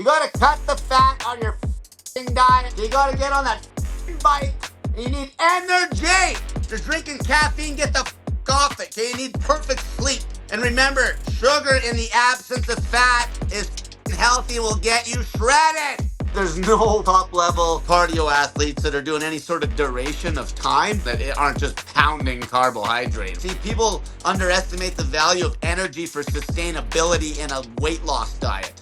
You gotta cut the fat on your diet. You gotta get on that bike. You need energy. Just drinking caffeine, get the off it. Okay, you need perfect sleep. And remember, sugar in the absence of fat is healthy, will get you shredded. There's no top level cardio athletes that are doing any sort of duration of time that aren't just pounding carbohydrates. See, people underestimate the value of energy for sustainability in a weight loss diet.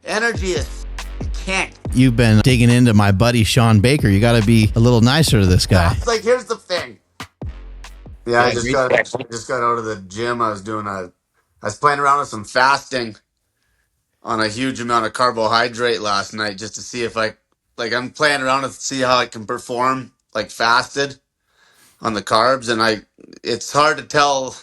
Energy is king. You've been digging into my buddy Sean Baker. You got to be a little nicer to this guy. It's like, here's the thing. Yeah, I just got out of the gym. I was playing around with some fasting on a huge amount of carbohydrate last night just to see if I'm playing around to see how I can perform like fasted on the carbs, and it's hard to tell.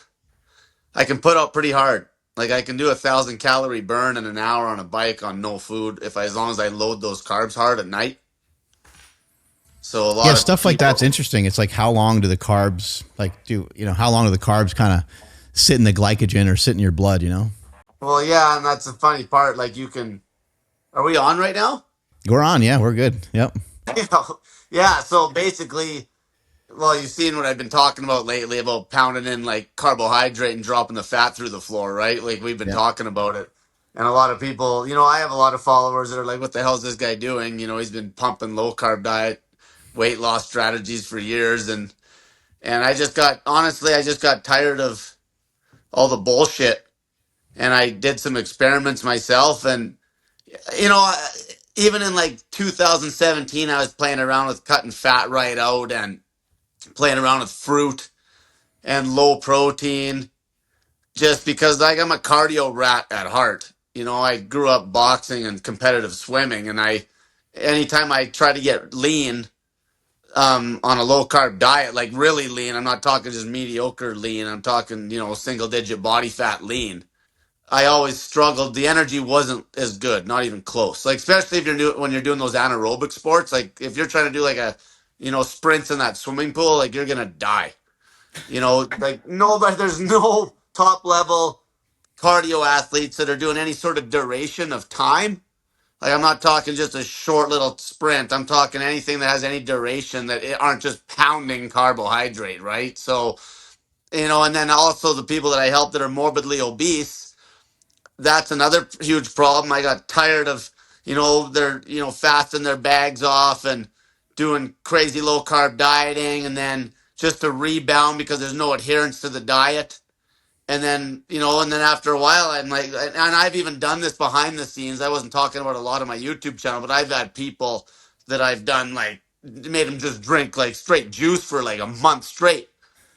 I can put out pretty hard. Like I can do 1,000 calorie burn in an hour on a bike on no food as long as I load those carbs hard at night. So a lot of stuff like that's interesting. It's like how long do the carbs how long do the carbs kind of sit in the glycogen or sit in your blood, Well, yeah, and that's the funny part. Like are we on right now? We're on, yeah, we're good. Yep. Yeah, so basically, well, you've seen what I've been talking about lately about pounding in like carbohydrate and dropping the fat through the floor, right? Like we've been talking about it. And a lot of people, I have a lot of followers that are like, what the hell is this guy doing? He's been pumping low carb diet, weight loss strategies for years. And I just got tired of all the bullshit. And I did some experiments myself. And, you know, even in like 2017, I was playing around with cutting fat right out and playing around with fruit and low protein just because like I'm a cardio rat at heart. I grew up boxing and competitive swimming, and anytime I try to get lean on a low carb diet, like really lean, I'm not talking just mediocre lean, I'm talking, single digit body fat lean. I always struggled. The energy wasn't as good, not even close. Like especially if when you're doing those anaerobic sports, like if you're trying to do like sprints in that swimming pool, like you're gonna die. Like nobody, there's no top level cardio athletes that are doing any sort of duration of time. Like I'm not talking just a short little sprint. I'm talking anything that has any duration that aren't just pounding carbohydrate, right? So, and then also the people that I help that are morbidly obese, that's another huge problem. I got tired of, they're, fasting their bags off and doing crazy low carb dieting and then just to rebound because there's no adherence to the diet. And then, after a while, I'm like, and I've even done this behind the scenes. I wasn't talking about a lot on my YouTube channel, but I've had people that I've done like, made them just drink like straight juice for like a month straight.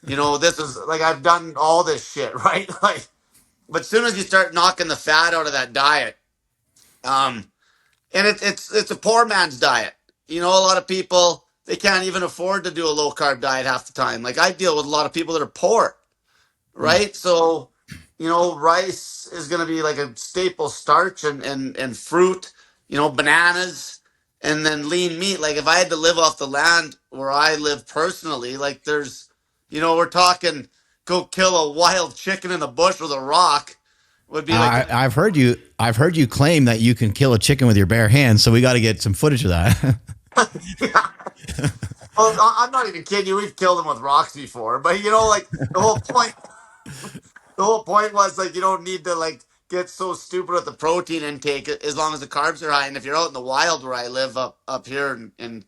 This is like, I've done all this shit, right? Like, but as soon as you start knocking the fat out of that diet, and it's a poor man's diet. A lot of people, they can't even afford to do a low carb diet half the time. Like I deal with a lot of people that are poor, right? So, rice is going to be like a staple starch and fruit, bananas, and then lean meat. Like if I had to live off the land where I live personally, like we're talking go kill a wild chicken in the bush with a rock would be like. I've heard you claim that you can kill a chicken with your bare hands. So we got to get some footage of that. Yeah. Well, I'm not even kidding you. We've killed them with rocks before, but like the whole point. The whole point was like you don't need to like get so stupid with the protein intake as long as the carbs are high. And if you're out in the wild where I live up here in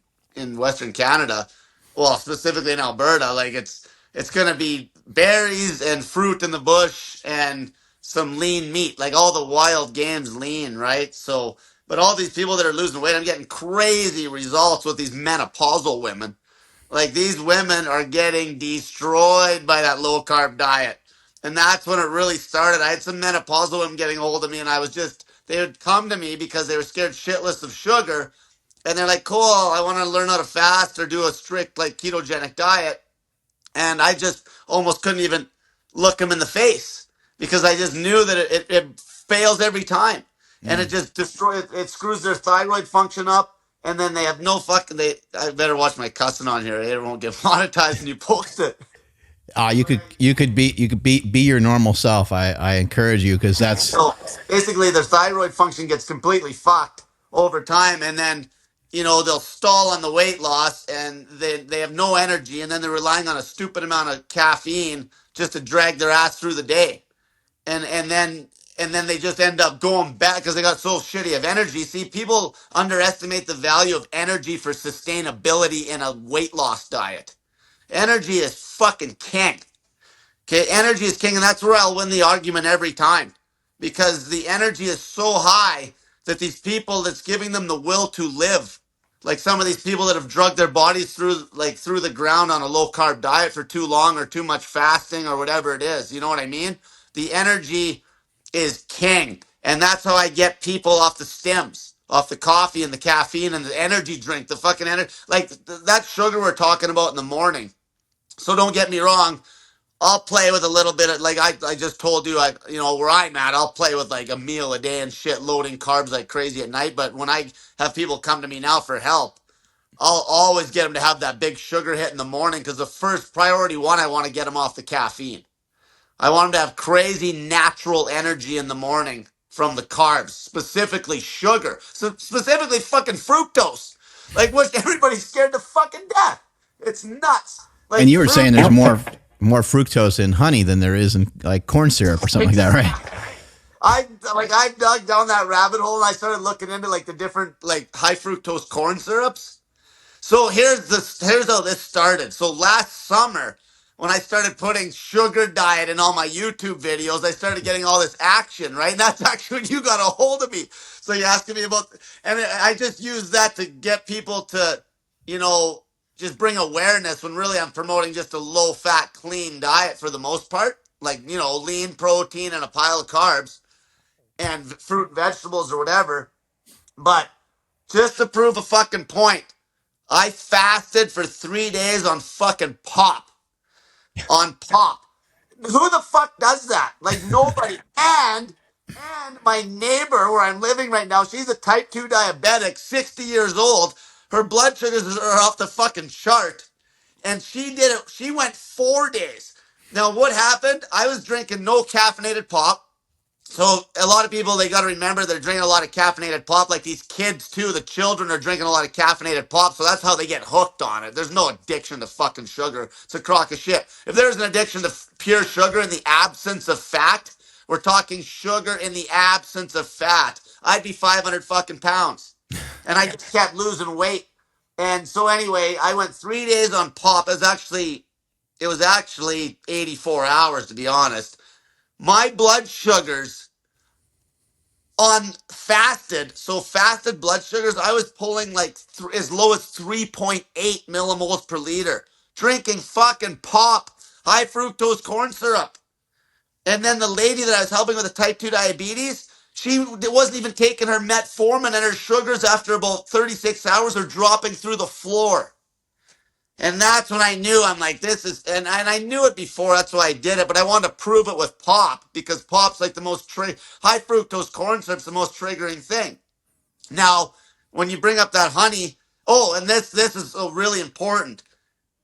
Western Canada, well specifically in Alberta, like it's gonna be berries and fruit in the bush and some lean meat, like all the wild game's lean, right? So, but all these people that are losing weight, I'm getting crazy results with these menopausal women. Like these women are getting destroyed by that low carb diet. And that's when it really started. I had some menopausal women getting hold of me, and they would come to me because they were scared shitless of sugar. And they're like, cool, I want to learn how to fast or do a strict like ketogenic diet. And I just almost couldn't even look them in the face because I just knew that it fails every time. And it just it screws their thyroid function up. And then they have no fucking, I better watch my cussing on here. It won't get monetized when you post it. You could be your normal self. I encourage you because that's So basically their thyroid function gets completely fucked. over time, and then they'll stall on the weight loss, and they have no energy, and then they're relying on a stupid amount of caffeine just to drag their ass through the day, and then they just end up going back because they got so shitty of energy. See, people underestimate the value of energy for sustainability in a weight loss diet. Energy is fucking king. Okay, energy is king, and that's where I'll win the argument every time, because the energy is so high that these people that's giving them the will to live, like some of these people that have drugged their bodies through the ground on a low carb diet for too long or too much fasting or whatever it is. You know what I mean? The energy is king, and that's how I get people off the stims, off the coffee and the caffeine and the energy drink, the fucking energy, like that sugar we're talking about in the morning. So don't get me wrong, I'll play with a little bit of, like I just told you, where I'm at, I'll play with like a meal a day and shit, loading carbs like crazy at night. But when I have people come to me now for help, I'll always get them to have that big sugar hit in the morning, because the first priority one, I want to get them off the caffeine. I want them to have crazy natural energy in the morning from the carbs, specifically sugar, so specifically fucking fructose, like what everybody's scared to fucking death. It's nuts. And Like you were saying fruit. there's more fructose in honey than there is in like corn syrup or something like that, right? I dug down that rabbit hole and I started looking into like the different like high fructose corn syrups. So here's how this started. So last summer, when I started putting sugar diet in all my YouTube videos, I started getting all this action, right? And that's actually when you got a hold of me. So you're asking me about, and I just use that to get people to, you know, just bring awareness, when really I'm promoting just a low fat, clean diet for the most part. Like, lean protein and a pile of carbs and fruit and vegetables or whatever. But just to prove a fucking point, I fasted for 3 days on fucking pop. On pop. Who the fuck does that? Like nobody. And my neighbor where I'm living right now, she's a type 2 diabetic, 60 years old. Her blood sugars are off the fucking chart. And she did it. She went 4 days. Now what happened? I was drinking no caffeinated pop. So a lot of people, they got to remember they're drinking a lot of caffeinated pop. Like these kids too, the children are drinking a lot of caffeinated pop. So that's how they get hooked on it. There's no addiction to fucking sugar. It's a crock of shit. If there's an addiction to pure sugar in the absence of fat, we're talking sugar in the absence of fat, I'd be 500 fucking pounds. And I just kept losing weight. And so anyway, I went 3 days on pop. It was actually 84 hours, to be honest. My blood sugars on fasted blood sugars, I was pulling like as low as 3.8 millimoles per liter, drinking fucking pop, high fructose corn syrup. And then the lady that I was helping with the type 2 diabetes, she wasn't even taking her metformin, and her sugars after about 36 hours are dropping through the floor. And that's when I knew, I'm like, this is, and I knew it before, that's why I did it, but I wanted to prove it with pop, because pop's like the most, high fructose corn syrup's the most triggering thing. Now, when you bring up that honey, oh, and this is really important.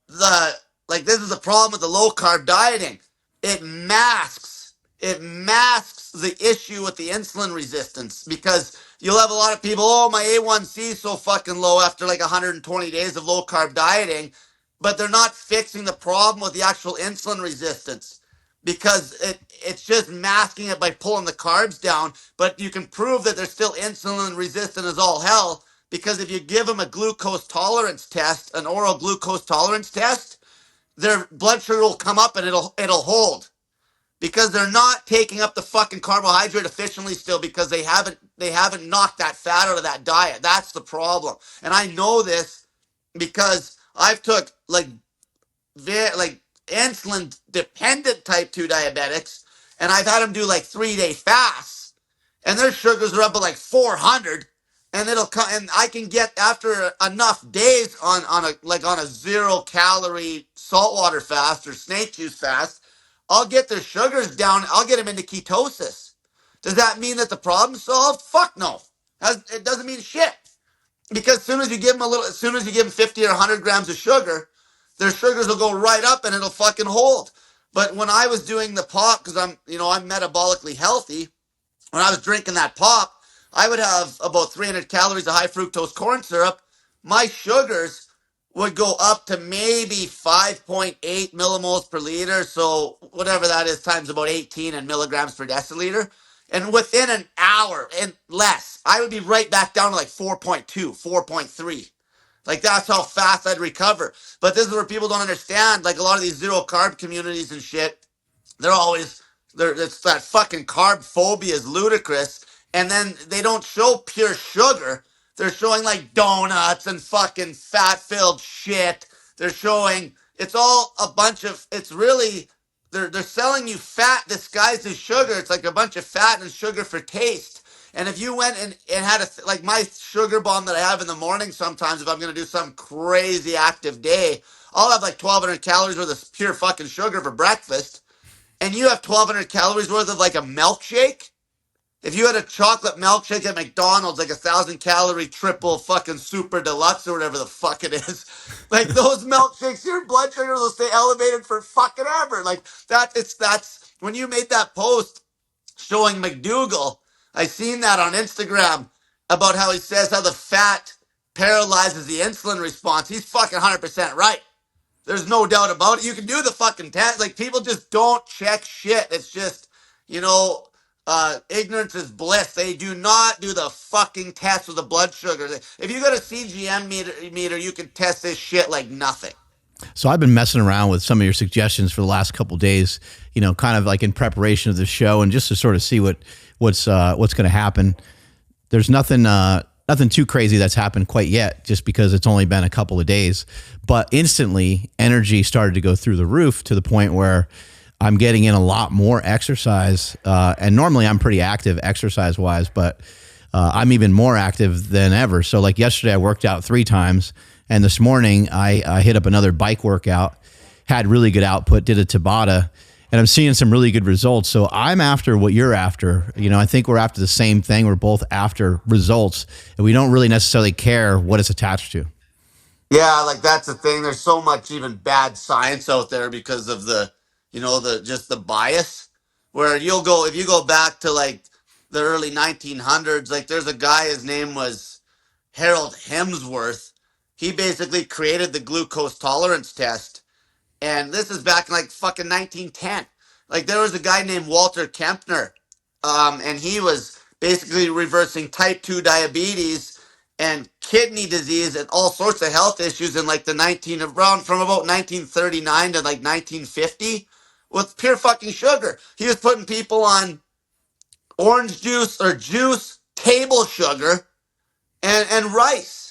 The this is the problem with the low carb dieting. It masks the issue with the insulin resistance, because you'll have a lot of people, oh, my A1C is so fucking low after like 120 days of low carb dieting, but they're not fixing the problem with the actual insulin resistance, because it's just masking it by pulling the carbs down. But you can prove that they're still insulin resistant as all hell, because if you give them a glucose tolerance test, an oral glucose tolerance test, their blood sugar will come up and it'll hold, because they're not taking up the fucking carbohydrate efficiently still, because they haven't knocked that fat out of that diet. That's the problem. And I know this because I've took like insulin dependent type 2 diabetics, and I've had them do like 3-day fasts, and their sugars are up at like 400, and it'll come, and I can get, after enough days on a 0-calorie saltwater fast or snake juice fast, I'll get their sugars down. I'll get them into ketosis. Does that mean that the problem's solved? Fuck no. It doesn't mean shit. Because as soon as you give them 50 or 100 grams of sugar, their sugars will go right up and it'll fucking hold. But when I was doing the pop, because I'm metabolically healthy, when I was drinking that pop, I would have about 300 calories of high fructose corn syrup. My sugars would go up to maybe 5.8 millimoles per liter. So whatever that is times about 18 and milligrams per deciliter. And within an hour and less, I would be right back down to like 4.2, 4.3. Like that's how fast I'd recover. But this is where people don't understand. Like a lot of these zero carb communities and shit, they're always it's that fucking carb phobia is ludicrous. And then they don't show pure sugar. They're showing like donuts and fucking fat filled shit. They're showing it's all a bunch of it's really they're selling you fat disguised as sugar. It's like a bunch of fat and sugar for taste. And if you went and had like my sugar bomb that I have in the morning sometimes if I'm gonna do some crazy active day, I'll have like 1,200 calories worth of pure fucking sugar for breakfast and you have 1,200 calories worth of like a milkshake, if you had a chocolate milkshake at McDonald's, like 1,000 calorie triple fucking super deluxe or whatever the fuck it is, like those milkshakes, your blood sugar will stay elevated for fucking ever. Like that's when you made that post showing McDougal, I seen that on Instagram about how he says how the fat paralyzes the insulin response. He's fucking 100% right. There's no doubt about it. You can do the fucking test. Like people just don't check shit. It's just, you know, ignorance is bliss. They do not do the fucking test with the blood sugar. If you got a CGM meter, you can test this shit like nothing. So I've been messing around with some of your suggestions for the last couple of days, you know, kind of like in preparation of the show and just to sort of see what's going to happen. There's nothing too crazy that's happened quite yet, just because it's only been a couple of days. But instantly, energy started to go through the roof to the point where I'm getting in a lot more exercise. And normally I'm pretty active exercise-wise, but I'm even more active than ever. So like yesterday, I worked out 3 times. And this morning, I hit up another bike workout, had really good output, did a Tabata, and I'm seeing some really good results. So I'm after what you're after. You know, I think we're after the same thing. We're both after results, and we don't really necessarily care what it's attached to. Yeah, like that's the thing. There's so much even bad science out there because of the, you know, the just the bias. Where you'll go if you go back to like the early 1900s, like there's a guy. His name was Harold Hemsworth. He basically created the glucose tolerance test. And this is back in like fucking 1910. Like there was a guy named Walter Kempner. And he was basically reversing type 2 diabetes and kidney disease and all sorts of health issues in like the 19 around from about 1939 to like 1950 with pure fucking sugar. He was putting people on orange juice or juice, table sugar, and rice.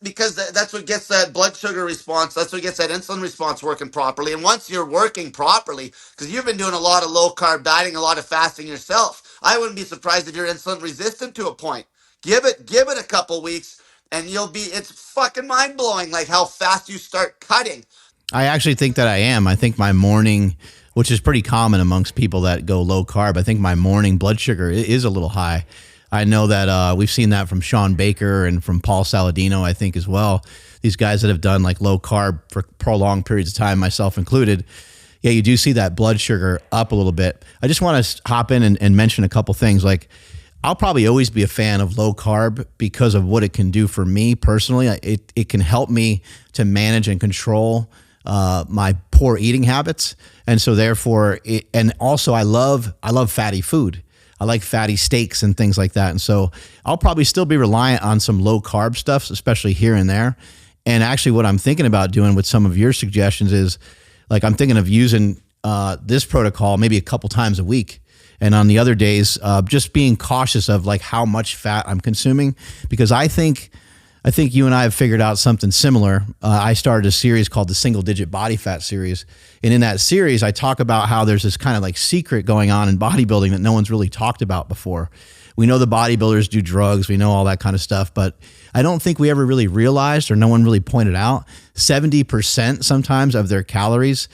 Because that's what gets that blood sugar response, that's what gets that insulin response working properly. And once you're working properly, because you've been doing a lot of low carb dieting, a lot of fasting yourself, I wouldn't be surprised if you're insulin resistant to a point. Give it a couple weeks, and it's fucking mind blowing, like how fast you start cutting. I actually think that I am. I think my morning, which is pretty common amongst people that go low carb, I think my morning blood sugar is a little high. I know that we've seen that from Sean Baker and from Paul Saladino, I think, as well. These guys that have done like low carb for prolonged periods of time, myself included. Yeah, you do see that blood sugar up a little bit. I just want to hop in and mention a couple things. Like, I'll probably always be a fan of low carb because of what it can do for me personally. It can help me to manage and control my poor eating habits. And so therefore, and also I love fatty food. I like fatty steaks and things like that. And so I'll probably still be reliant on some low carb stuff, especially here and there. And actually what I'm thinking about doing with some of your suggestions is like, I'm thinking of using this protocol maybe a couple times a week. And on the other days, just being cautious of like how much fat I'm consuming, because I think you and I have figured out something similar. I started a series called the Single Digit Body Fat Series. And in that series, I talk about how there's this kind of like secret going on in bodybuilding that no one's really talked about before. We know the bodybuilders do drugs. We know all that kind of stuff. But I don't think we ever really realized, or no one really pointed out, 70% sometimes of their calories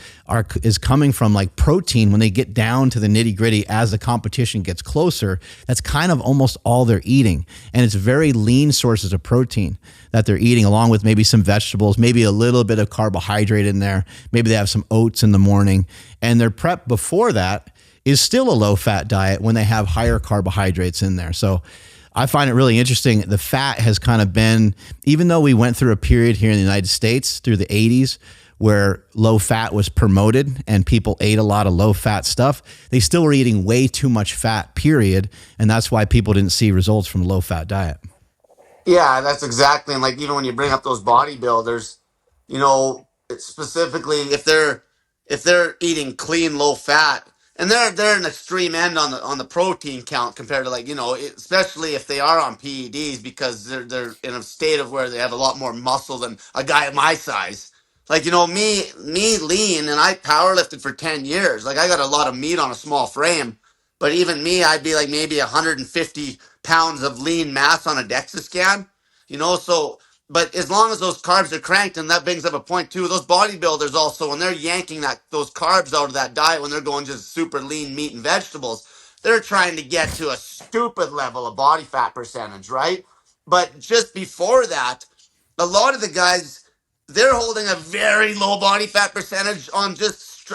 is coming from like protein when they get down to the nitty gritty as the competition gets closer. That's kind of almost all they're eating. And it's very lean sources of protein that they're eating, along with maybe some vegetables, maybe a little bit of carbohydrate in there. Maybe they have some oats in the morning. And their prep before that is still a low fat diet when they have higher carbohydrates in there. So I find it really interesting. The fat has kind of been, even though we went through a period here in the United States through the 80s where low fat was promoted and people ate a lot of low fat stuff, they still were eating way too much fat, period. And that's why people didn't see results from a low fat diet. Yeah, that's exactly. And like even when you bring up those bodybuilders, it's specifically if they're eating clean, low fat, and they're an extreme end on the protein count compared to especially if they are on PEDs because they're in a state of where they have a lot more muscle than a guy of my size. Like me lean and I power lifted for 10 years. Like I got a lot of meat on a small frame, but even me, I'd be like maybe 150 pounds of lean mass on a DEXA scan, so but as long as those carbs are cranked, and that brings up a point too, those bodybuilders also, when they're yanking those carbs out of that diet, when they're going just super lean meat and vegetables, they're trying to get to a stupid level of body fat percentage, right? But just before that, a lot of the guys, they're holding a very low body fat percentage on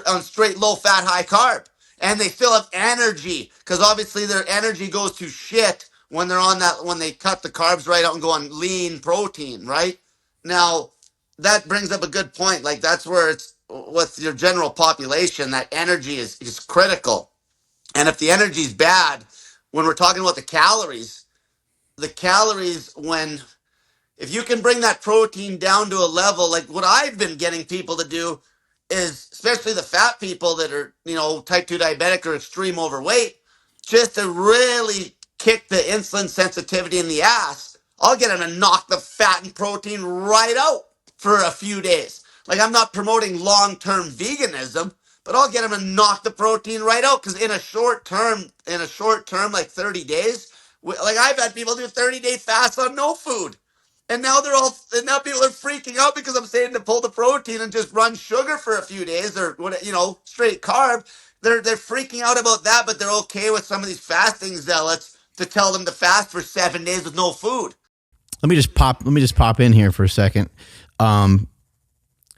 on straight low fat high carb, and they still have energy because obviously their energy goes to shit when they're on that, when they cut the carbs right out and go on lean protein, right? Now that brings up a good point. Like that's where it's with your general population, that energy is critical. And if the energy is bad, when we're talking about the calories when if you can bring that protein down to a level like what I've been getting people to do is, especially the fat people that are, type 2 diabetic or extreme overweight, just to really kick the insulin sensitivity in the ass, I'll get them to knock the fat and protein right out for a few days. Like I'm not promoting long-term veganism, but I'll get them to knock the protein right out because in a short term, like 30 days, like I've had people do 30-day fasts on no food. And now people are freaking out because I'm saying to pull the protein and just run sugar for a few days or what, straight carb. They're freaking out about that, but they're okay with some of these fasting zealots to tell them to fast for 7 days with no food. Let me just pop in here for a second. Um,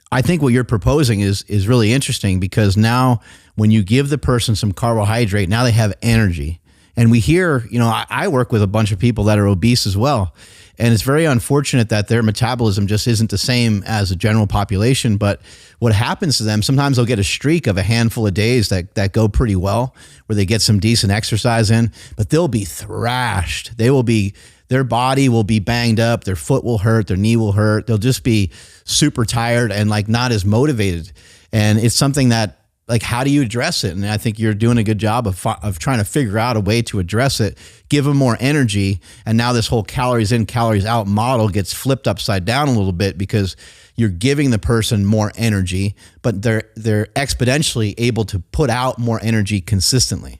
I think what you're proposing is really interesting because now when you give the person some carbohydrate, now they have energy. And we hear, I work with a bunch of people that are obese as well. And it's very unfortunate that their metabolism just isn't the same as the general population. But what happens to them, sometimes they'll get a streak of a handful of days that go pretty well, where they get some decent exercise in, but they'll be thrashed. Their body will be banged up. Their foot will hurt. Their knee will hurt. They'll just be super tired and like not as motivated. And it's something that, like, how do you address it? And I think you're doing a good job of trying to figure out a way to address it, give them more energy. And now this whole calories in, calories out model gets flipped upside down a little bit because you're giving the person more energy, but they're exponentially able to put out more energy consistently.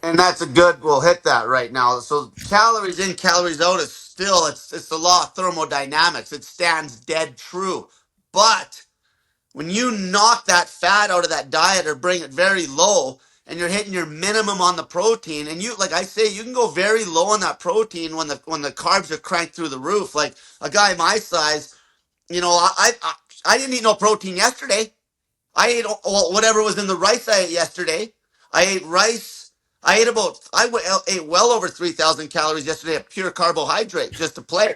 And we'll hit that right now. So calories in, calories out is still, it's the law of thermodynamics. It stands dead true. But when you knock that fat out of that diet or bring it very low and you're hitting your minimum on the protein, and like I say, you can go very low on that protein when the carbs are cranked through the roof. Like a guy my size, I didn't eat no protein yesterday. I ate whatever was in the rice I ate yesterday. I ate rice. I ate well over 3,000 calories yesterday of pure carbohydrate just to play.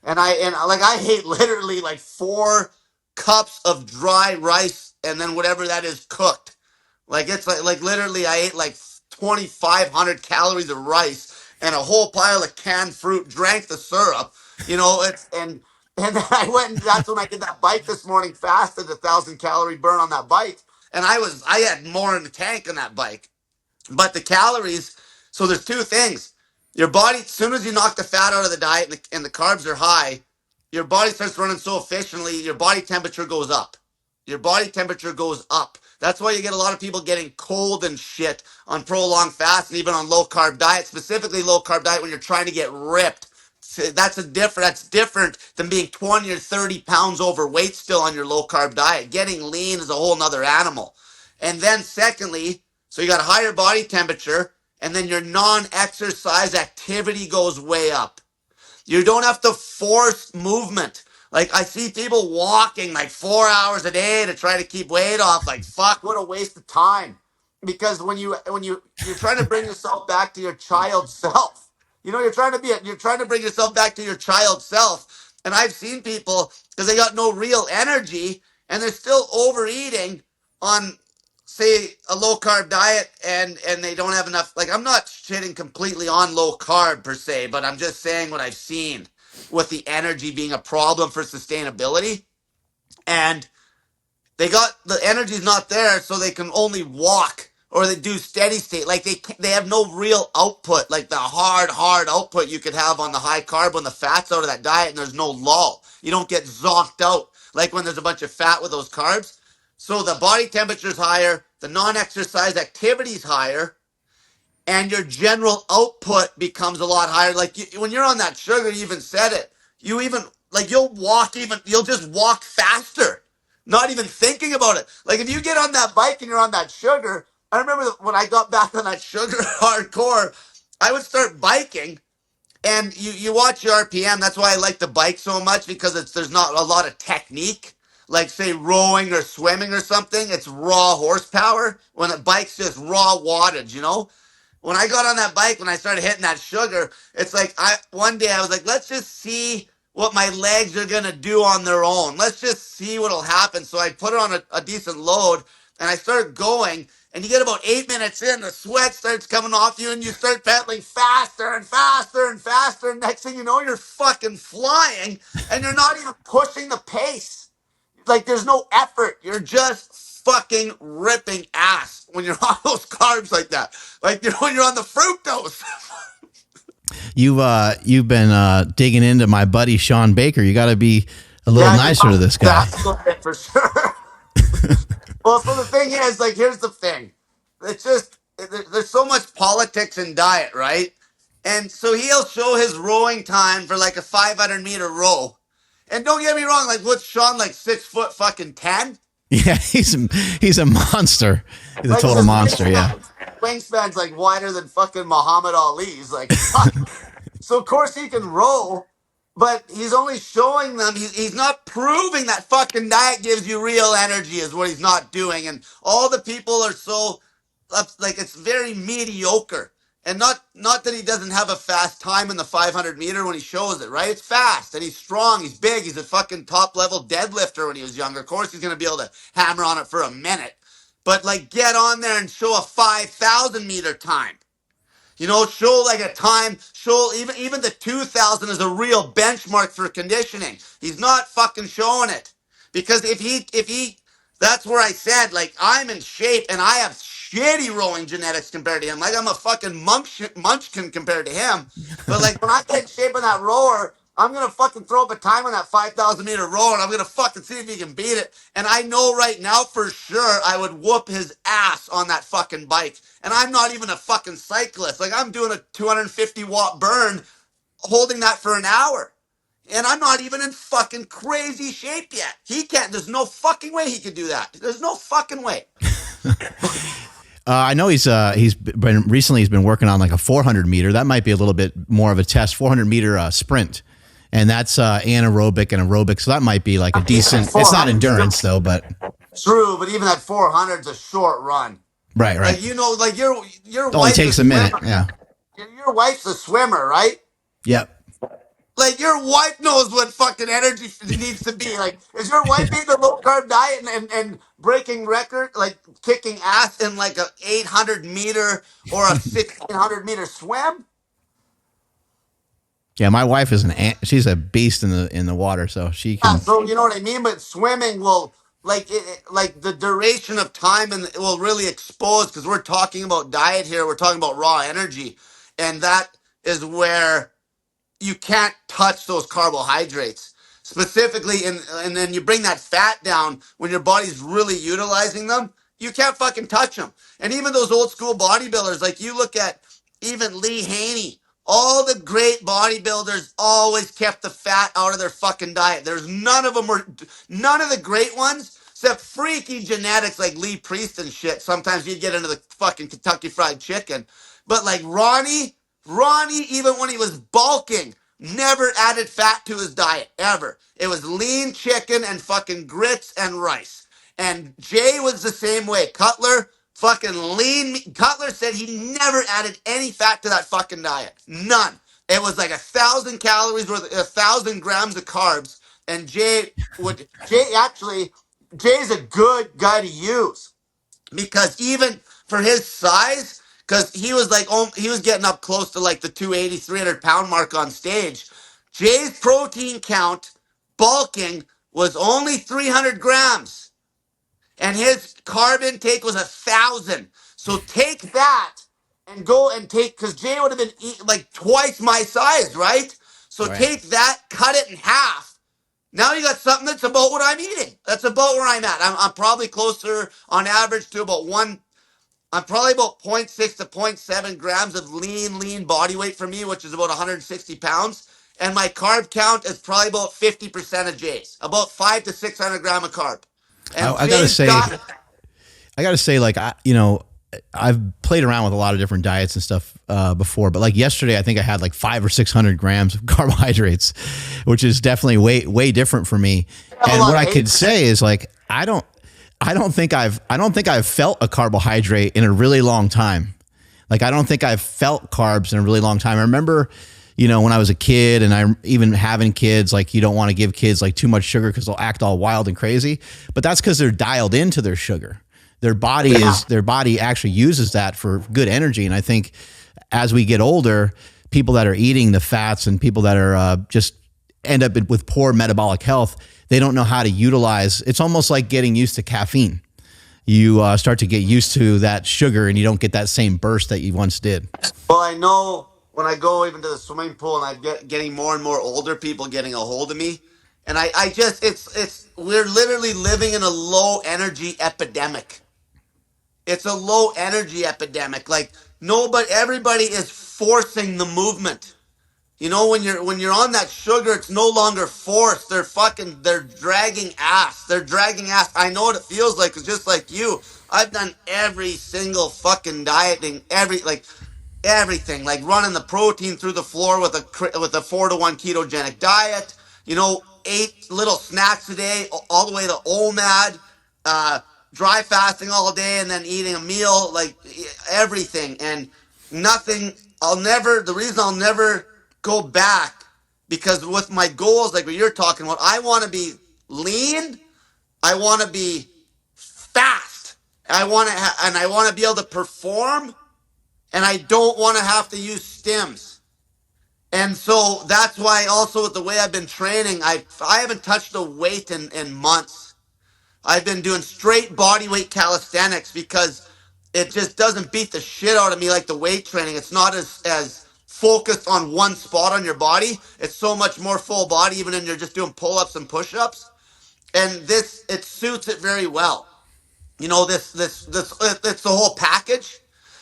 And I ate literally like 4 cups of dry rice and then whatever that is cooked. Like it's like literally I ate like 2,500 calories of rice and a whole pile of canned fruit, drank the syrup, it's and then I went and that's when I did that bike this morning, fasted 1,000 calorie burn on that bike. And I had more in the tank on that bike. But the calories, so there's two things. Your body, as soon as you knock the fat out of the diet and the carbs are high, your body starts running so efficiently, your body temperature goes up. Your body temperature goes up. That's why you get a lot of people getting cold and shit on prolonged fast and even on low carb diet, specifically low carb diet when you're trying to get ripped. That's different than being 20 or 30 pounds overweight still on your low carb diet. Getting lean is a whole nother animal. And then secondly, so you got a higher body temperature, and then your non-exercise activity goes way up. You don't have to force movement. Like I see people walking like 4 hours a day to try to keep weight off. Like fuck, what a waste of time. because you're trying to bring yourself back to your child self. You're trying to bring yourself back to your child self. And I've seen people because they got no real energy and they're still overeating on, say, a low carb diet, and they don't have enough. Like, I'm not shitting completely on low carb per se, but I'm just saying what I've seen with the energy being a problem for sustainability. And the energy's not there, so they can only walk or they do steady state. Like they have no real output, like the hard output you could have on the high carb when the fat's out of that diet and there's no lull. You don't get zonked out like when there's a bunch of fat with those carbs. So the body temperature's higher, the non-exercise activity's higher, and your general output becomes a lot higher. Like when you're on that sugar, you even said it. You even like you'll just walk faster, not even thinking about it. Like if you get on that bike and you're on that sugar, I remember when I got back on that sugar hardcore, I would start biking. And you watch your RPM. That's why I like the bike so much because there's not a lot of technique. Like say rowing or swimming or something, it's raw horsepower. When a bike's just raw wattage, when I got on that bike, when I started hitting that sugar, it's like one day I was like, let's just see what my legs are gonna do on their own. Let's just see what'll happen. So I put it on a decent load and I started going. And you get about 8 minutes in, the sweat starts coming off you, and you start pedaling faster and faster and faster. And next thing you know, you're fucking flying, and you're not even pushing the pace. Like there's no effort. You're just fucking ripping ass when you're on those carbs like that. Like when you're on the fructose. You've been digging into my buddy Sean Baker. You got to be a little nicer to this guy. That's for sure. Well, so the thing is, like, here's the thing. It's just there's so much politics in diet, right? And so he'll show his rowing time for like a 500-meter row. And don't get me wrong, like what's Sean, like 6 foot fucking 10? Yeah, he's a monster. He's a Like total his monster. Yeah. wingspan's like wider than fucking Muhammad Ali's. Like, fuck. So of course he can row, but he's only showing them. He's not proving that fucking diet gives you real energy is what he's not doing. And all the people are so like it's very mediocre. And not that he doesn't have a fast time in the 500-meter when he shows it, right? It's fast and he's strong, he's big, he's a fucking top level deadlifter when he was younger. Of course he's gonna be able to hammer on it for a minute. But like get on there and show a 5,000-meter time. Show like a time, show even the 2000 is a real benchmark for conditioning. He's not fucking showing it. Because if he that's where I said, like, I'm in shape and I have shitty rowing genetics compared to him. Like I'm a fucking munchkin compared to him. But like when I get in shape on that rower, I'm gonna fucking throw up a time on that 5,000-meter rower and I'm gonna fucking see if he can beat it. And I know right now for sure I would whoop his ass on that fucking bike. And I'm not even a fucking cyclist. Like I'm doing a 250-watt burn holding that for an hour. And I'm not even in fucking crazy shape yet. He can't. There's no fucking way he could do that. There's no fucking way. I know he's been working on like a 400-meter. That might be a little bit more of a test. 400-meter sprint, and that's anaerobic and aerobic. So that might be like a decent. It's not endurance though, but true. But even that 400 is a short run. Right. Like like your it only takes a minute. Yeah. Your wife's a swimmer, right? Yep. Like your wife knows what fucking energy needs to be. Like, is your wife eating a low carb diet and breaking record, like kicking ass in like a 800-meter or a 1,600-meter swim? Yeah, my wife is she's a beast in the water, so she Yeah, can. so you know what I mean. But swimming will like the duration of time and it will really expose because we're talking about diet here. We're talking about raw energy, and that is where you can't touch those carbohydrates specifically. And then you bring that fat down when your body's really utilizing them. You can't fucking touch them. And even those old school bodybuilders, like you look at even Lee Haney, all the great bodybuilders always kept the fat out of their fucking diet. None of the great ones except freaky genetics like Lee Priest and shit. Sometimes you'd get into the fucking Kentucky Fried Chicken. But like Ronnie, even when he was bulking, never added fat to his diet, ever. It was lean chicken and fucking grits and rice. And Jay was the same way. Cutler, fucking lean meat. Cutler said he never added any fat to that fucking diet. None. It was like 1,000 calories worth, 1,000 grams of carbs. And Jay's a good guy to use because even for his size, because he was like, oh, he was getting up close to like the 280, 300 pound mark on stage. Jay's protein count bulking was only 300 grams and his carb intake was 1,000. So take that and go and take, because Jay would have been like twice my size, right? So Right. take that, cut it in half. Now you got something that's about what I'm eating. That's about where I'm at. I'm probably closer on average to about one. I'm probably about zero point 0.6 to zero point 0.7 grams of lean body weight for me, which is about 160 pounds. And my carb count is probably about 50% of Jay's, about 5 to 600 gram of carb. And I gotta Jay's say, diet, like I've played around with a lot of different diets and stuff before, but like yesterday, I think I had like 500 or 600 grams of carbohydrates, which is definitely way different for me. have a And lot what of I hate. could say is like I don't think I've felt a carbohydrate in a really long time. Like I don't think I've felt carbs in a really long time. I remember, when I was a kid and I'm even having kids, like you don't want to give kids like too much sugar because they'll act all wild and crazy. But that's because they're dialed into their sugar. Their body actually uses that for good energy. And I think as we get older, people that are eating the fats and people that are just end up with poor metabolic health, they don't know how to utilize. It's almost like getting used to caffeine. You start to get used to that sugar and you don't get that same burst that you once did. Well, I know when I go even to the swimming pool and getting more and more older people getting a hold of me. And I just, we're literally living in a low energy epidemic. It's a low energy epidemic. Like everybody is forcing the movement. When you're on that sugar, it's no longer forced. They're dragging ass. They're dragging ass. I know what it feels like. It's just like you. I've done every single fucking dieting, everything, like running the protein through the floor with a 4-to-1 ketogenic diet. Ate little snacks a day, all the way to OMAD, uh, dry fasting all day, and then eating a meal, like everything, and nothing. The reason I'll never go back, because with my goals, like what you're talking about, I want to be lean. I want to be fast. And I want to be able to perform, and I don't want to have to use stims. And so that's why also with the way I've been training, I haven't touched a weight in months. I've been doing straight body weight calisthenics because it just doesn't beat the shit out of me like the weight training. It's not as focused on one spot on your body. It's so much more full body, even when you're just doing pull-ups and push-ups. And it suits it very well. This it's the whole package.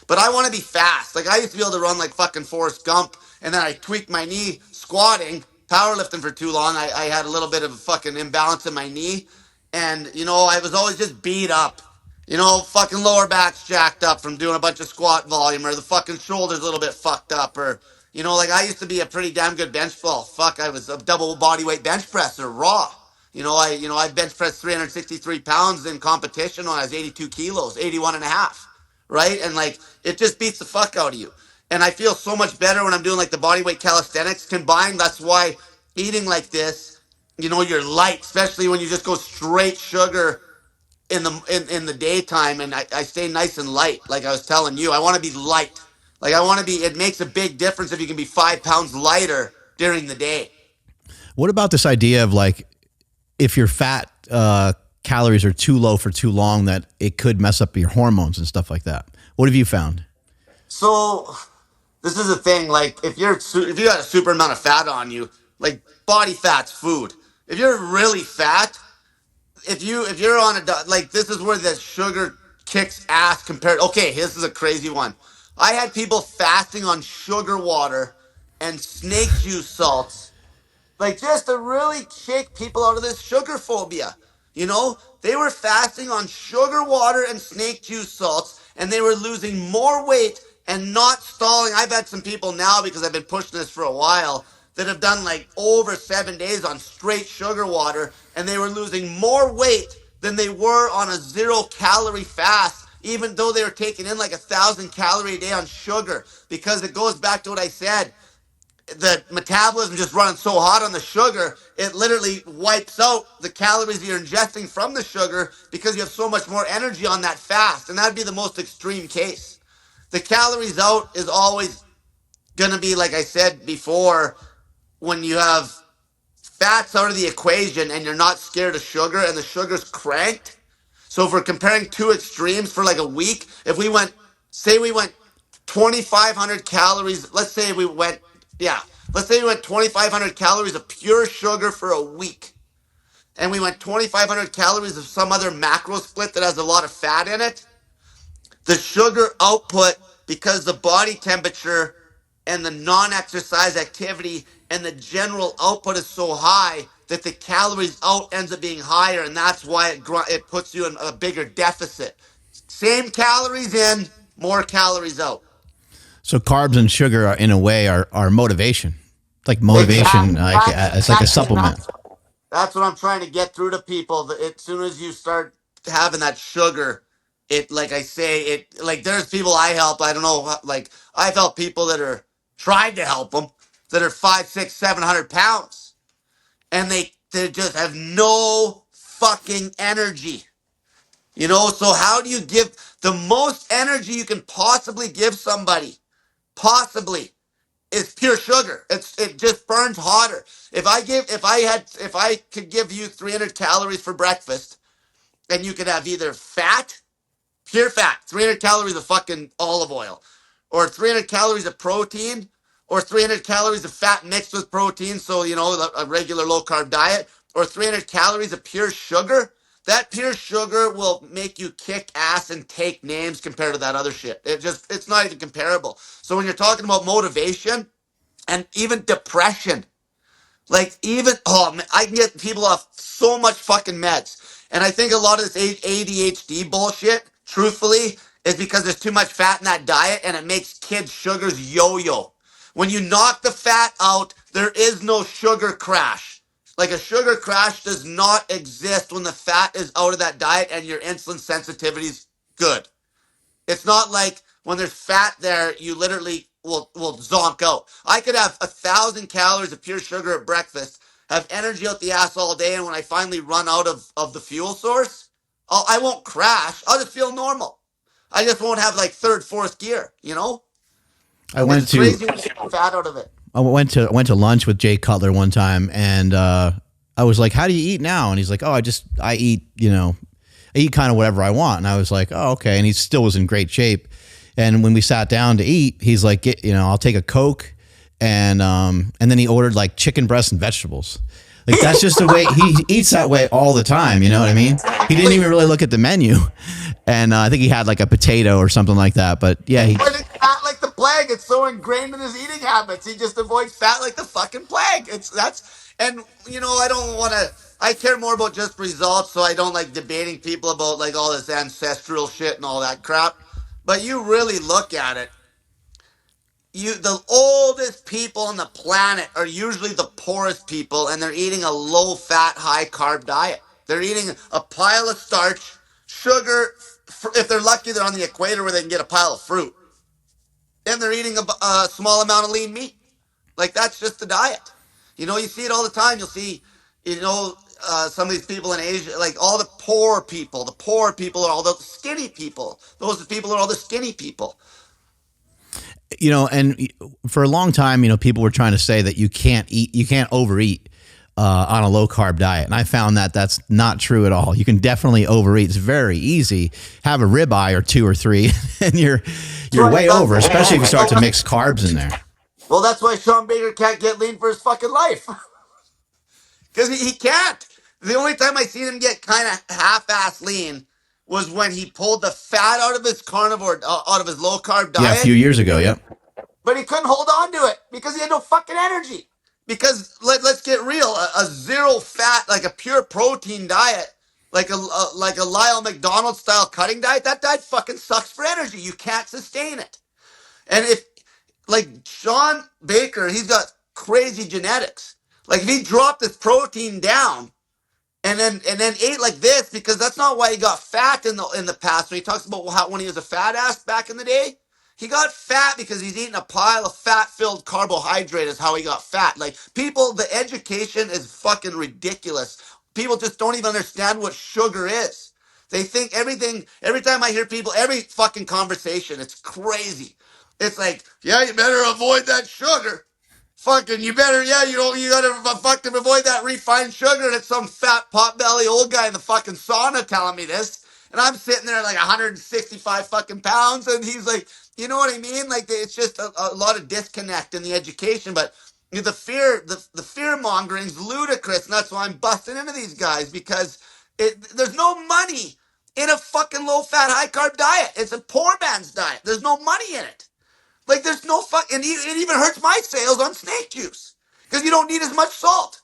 But I want to be fast. Like I used to be able to run like fucking Forrest Gump, and then I tweaked my knee squatting, powerlifting for too long. I had a little bit of a fucking imbalance in my knee, and I was always just beat up. Fucking lower back's jacked up from doing a bunch of squat volume, or the fucking shoulders a little bit fucked up, or like I used to be a pretty damn good bench ball. Fuck, I was a double body weight bench presser raw. I bench pressed 363 pounds in competition when I was 82 kilos, 81 and a half, right? And like, it just beats the fuck out of you. And I feel so much better when I'm doing like the body weight calisthenics combined. That's why eating like this, you're light, especially when you just go straight sugar in the daytime. And I stay nice and light. Like I was telling you, I want to be light. Like it makes a big difference if you can be 5 pounds lighter during the day. What about this idea of like if your fat calories are too low for too long, that it could mess up your hormones and stuff like that? What have you found? So this is the thing. Like if you got a super amount of fat on you, like body fat's food. If you're really fat, if you're on like this is where the sugar kicks ass compared. Okay, this is a crazy one. I had people fasting on sugar water and snake juice salts, like just to really shake people out of this sugar phobia. They were fasting on sugar water and snake juice salts, and they were losing more weight and not stalling. I've had some people now, because I've been pushing this for a while, that have done like over 7 days on straight sugar water, and they were losing more weight than they were on a 0-calorie fast, even though they were taking in like 1,000 calories a day on sugar, because it goes back to what I said. The metabolism just running so hot on the sugar, it literally wipes out the calories you're ingesting from the sugar because you have so much more energy on that fast. And that'd be the most extreme case. The calories out is always going to be, like I said before, when you have fats out of the equation and you're not scared of sugar and the sugar's cranked. So if we're comparing two extremes for like a week, if we went, say we went 2,500 calories, yeah, let's say we went 2,500 calories of pure sugar for a week. And we went 2,500 calories of some other macro split that has a lot of fat in it. The sugar output, because the body temperature and the non-exercise activity and the general output is so high that the calories out ends up being higher, and that's why it puts you in a bigger deficit. Same calories in, more calories out. So carbs and sugar are, in a way, are motivation. It's like motivation. Exactly. Like it's like a supplement. That's what I'm trying to get through to people. As soon as you start having that sugar, it, like I say, it, like, there's people I help. I don't know, like, I've helped people that are tried to help them that are 5, 6, 700 pounds, and they just have no fucking energy. You know, so how do you give the most energy you can possibly give somebody? Possibly is pure sugar. It just burns hotter. If I could give you 300 calories for breakfast, and you could have either pure fat, 300 calories of fucking olive oil, or 300 calories of protein, or 300 calories of fat mixed with protein, so, you know, a regular low carb diet, or 300 calories of pure sugar. That pure sugar will make you kick ass and take names compared to that other shit. It's not even comparable. So when you're talking about motivation and even depression, like, even, oh man, I can get people off so much fucking meds. And I think a lot of this ADHD bullshit, truthfully, is because there's too much fat in that diet and it makes kids' sugars yo-yo. When you knock the fat out, there is no sugar crash. Like, a sugar crash does not exist when the fat is out of that diet and your insulin sensitivity is good. It's not like when there's fat there, you literally will zonk out. I could have 1,000 calories of pure sugar at breakfast, have energy out the ass all day, and when I finally run out of the fuel source, I won't crash. I'll just feel normal. I just won't have like third, fourth gear, you know? I It's went to crazy when you get fat out of it. I went to lunch with Jay Cutler one time, and I was like, "How do you eat now?" And he's like, "Oh, I eat, I eat kind of whatever I want." And I was like, "Oh, okay." And he still was in great shape. And when we sat down to eat, he's like, I'll take a Coke," and then he ordered like chicken breast and vegetables. Like, that's just the way he eats that way all the time. You know what I mean? He didn't even really look at the menu, and I think he had like a potato or something like that. But yeah, But it's fat like the plague. It's so ingrained in his eating habits. He just avoids fat like the fucking plague. And you know, I don't want to. I care more about just results, so I don't like debating people about like all this ancestral shit and all that crap. But you really look at it, the oldest people on the planet are usually the poorest people, and they're eating a low fat, high carb diet. They're eating a pile of starch, sugar. If they're lucky, they're on the equator where they can get a pile of fruit, and they're eating a small amount of lean meat. Like, that's just the diet. You know, you see it all the time. You'll see, some of these people in Asia, like all the poor people. The poor people are all the skinny people. Those people are all the skinny people. and for a long time, people were trying to say that you can't overeat on a low carb diet, and I found that that's not true at all. You can definitely overeat. It's very easy. Have a ribeye or two or three, and you're way over, especially if you start to mix carbs in there. Well, that's why Sean Baker can't get lean for his fucking life. Because he can't. The only time I seen him get kind of half-ass lean was when he pulled the fat out of his out of his low-carb Yeah, a few diet. years ago. Yep. But he couldn't hold on to it because he had no fucking energy. Because let's get real, a zero fat, like a pure protein diet, like a Lyle McDonald style cutting diet, that diet fucking sucks for energy. You can't sustain it. And if, like, Sean Baker, he's got crazy genetics. Like, if he dropped his protein down, and then ate like this, because that's not why he got fat in the past. When he talks about how when he was a fat ass back in the day, he got fat because he's eating a pile of fat-filled carbohydrate is how he got fat. Like, people, the education is fucking ridiculous. People just don't even understand what sugar is. They think everything, every time I hear people, every fucking conversation, it's crazy. It's like, yeah, you better avoid that sugar. Fucking, you better, yeah, you gotta fucking avoid that refined sugar. And it's some fat potbelly old guy in the fucking sauna telling me this. And I'm sitting there like 165 fucking pounds. And he's like, you know what I mean? Like, it's just a lot of disconnect in the education. But the fear mongering is ludicrous. And that's why I'm busting into these guys, because there's no money in a fucking low fat, high carb diet. It's a poor man's diet. There's no money in it. Like, there's no and it even hurts my sales on snake juice because you don't need as much salt.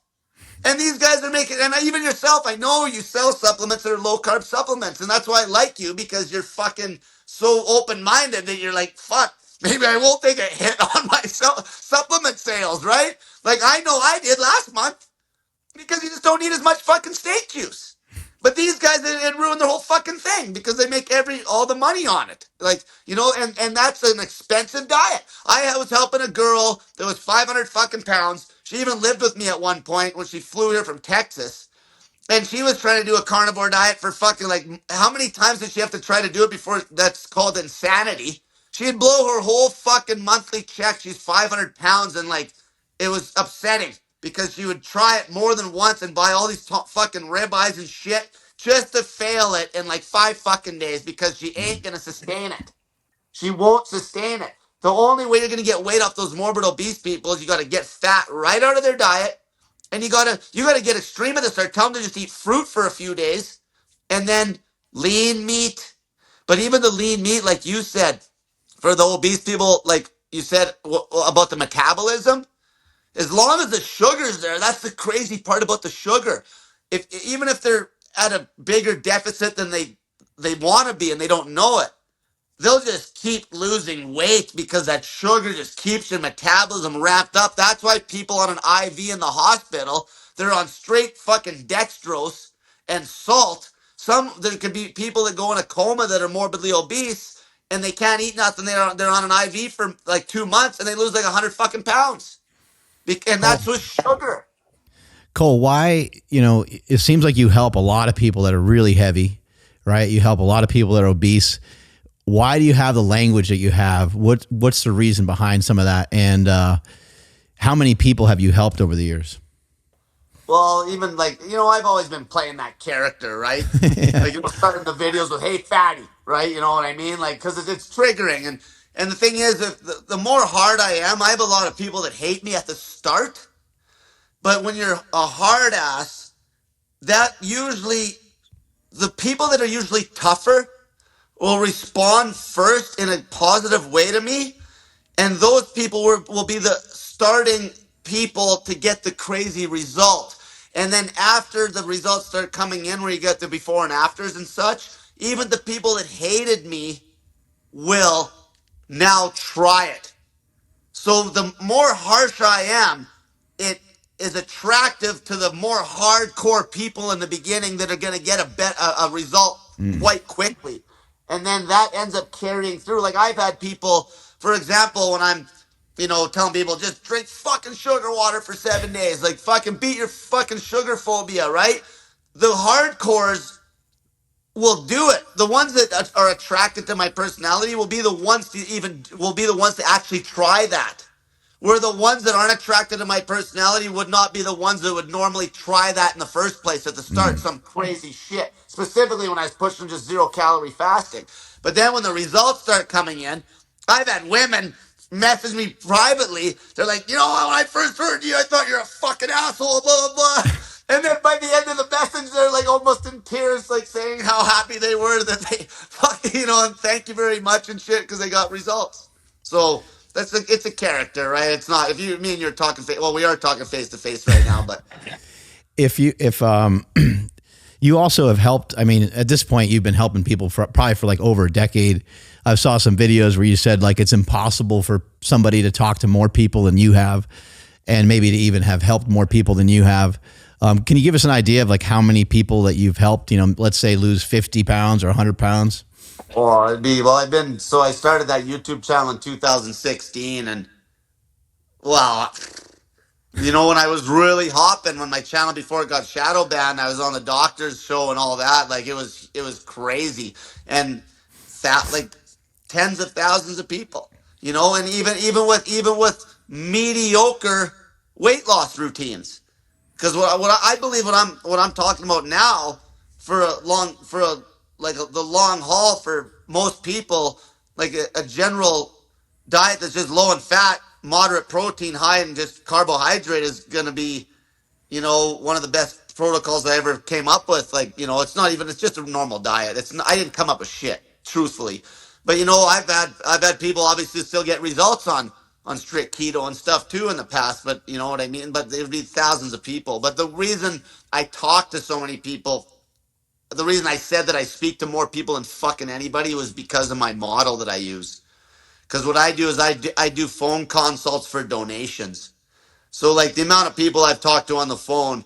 And these guys are making, and even yourself, I know you sell supplements that are low carb supplements, and that's why I like you, because you're fucking so open minded that you're like, fuck, maybe I won't take a hit on my supplement sales, right? Like, I know I did last month, because you just don't need as much fucking steak juice. But these guys, it ruined their whole fucking thing because they make all the money on it. Like, and that's an expensive diet. I was helping a girl that was 500 fucking pounds. She even lived with me at one point when she flew here from Texas. And she was trying to do a carnivore diet for fucking, like, how many times did she have to try to do it before that's called insanity? She'd blow her whole fucking monthly check. She's 500 pounds, and, like, it was upsetting because she would try it more than once and buy all these fucking ribeyes and shit just to fail it in like 5 fucking days because she ain't gonna sustain it. She won't sustain it. The only way you're gonna get weight off those morbid obese people is you gotta get fat right out of their diet, and you gotta get extreme at the start. Tell them to just eat fruit for a few days, and then lean meat. But even the lean meat, like you said, for the obese people, like you said about the metabolism, as long as the sugar's there, that's the crazy part about the sugar. Even if they're at a bigger deficit than they want to be and they don't know it, they'll just keep losing weight because that sugar just keeps your metabolism ramped up. That's why people on an IV in the hospital, they're on straight fucking dextrose and salt. There could be people that go in a coma that are morbidly obese and they can't eat nothing. They're on an IV for like 2 months and they lose like 100 fucking pounds. And Cole, that's with sugar. Cole, why, it seems like you help a lot of people that are really heavy, right? You help a lot of people that are obese. Why do you have the language that you have? What's the reason behind some of that? And how many people have you helped over the years? Well, even like, I've always been playing that character, right? Like, starting the videos with, hey, fatty, right? You know what I mean? Like, because it's triggering. And the thing is, if the more hard I am, I have a lot of people that hate me at the start. But when you're a hard ass, that usually, the people that are usually tougher will respond first in a positive way to me. And those people will be the starting people to get the crazy result. And then after the results start coming in, where you get the before and afters and such, even the people that hated me will now try it. So the more harsh I am, it is attractive to the more hardcore people in the beginning that are going to get a result quite quickly. And then that ends up carrying through. Like, I've had people, for example, when I'm, telling people just drink fucking sugar water for 7 days, like fucking beat your fucking sugar phobia, right? The hardcores will do it. The ones that are attracted to my personality will be the ones to actually try that. Where the ones that aren't attracted to my personality would not be the ones that would normally try that in the first place at the start, some crazy shit. Specifically when I was pushing just 0-calorie fasting. But then when the results start coming in, I've had women message me privately. They're like, when I first heard you, I thought you're a fucking asshole, blah, blah, blah. And then by the end of the message, they're like almost in tears, like saying how happy they were that they, and thank you very much and shit because they got results. So it's a character, right? It's not, if me and you're talking, well, we are talking face to face right now, but If you also have helped, I mean, at this point, you've been helping people probably for like over a decade. I saw some videos where you said like it's impossible for somebody to talk to more people than you have, and maybe to even have helped more people than you have. Can you give us an idea of like how many people that you've helped? Let's say lose 50 pounds or 100 pounds. Well, I started that YouTube channel in 2016, and well, when I was really hopping, when my channel before it got shadow banned, I was on the doctor's show and all that. Like it was crazy, and that like tens of thousands of people, and even with mediocre weight loss routines. Because what I believe what I'm talking about now the long haul for most people, like a general diet that's just low in fat, moderate protein, high in just carbohydrate is gonna be one of the best protocols I ever came up with. Like, it's just a normal diet. I didn't come up with shit, truthfully. But I've had people obviously still get results on strict keto and stuff too in the past, but you know what I mean? But there'd be thousands of people. But the reason I talk to so many people, the reason I said that I speak to more people than fucking anybody was because of my model that I use. Because what I do is I do phone consults for donations. So like the amount of people I've talked to on the phone,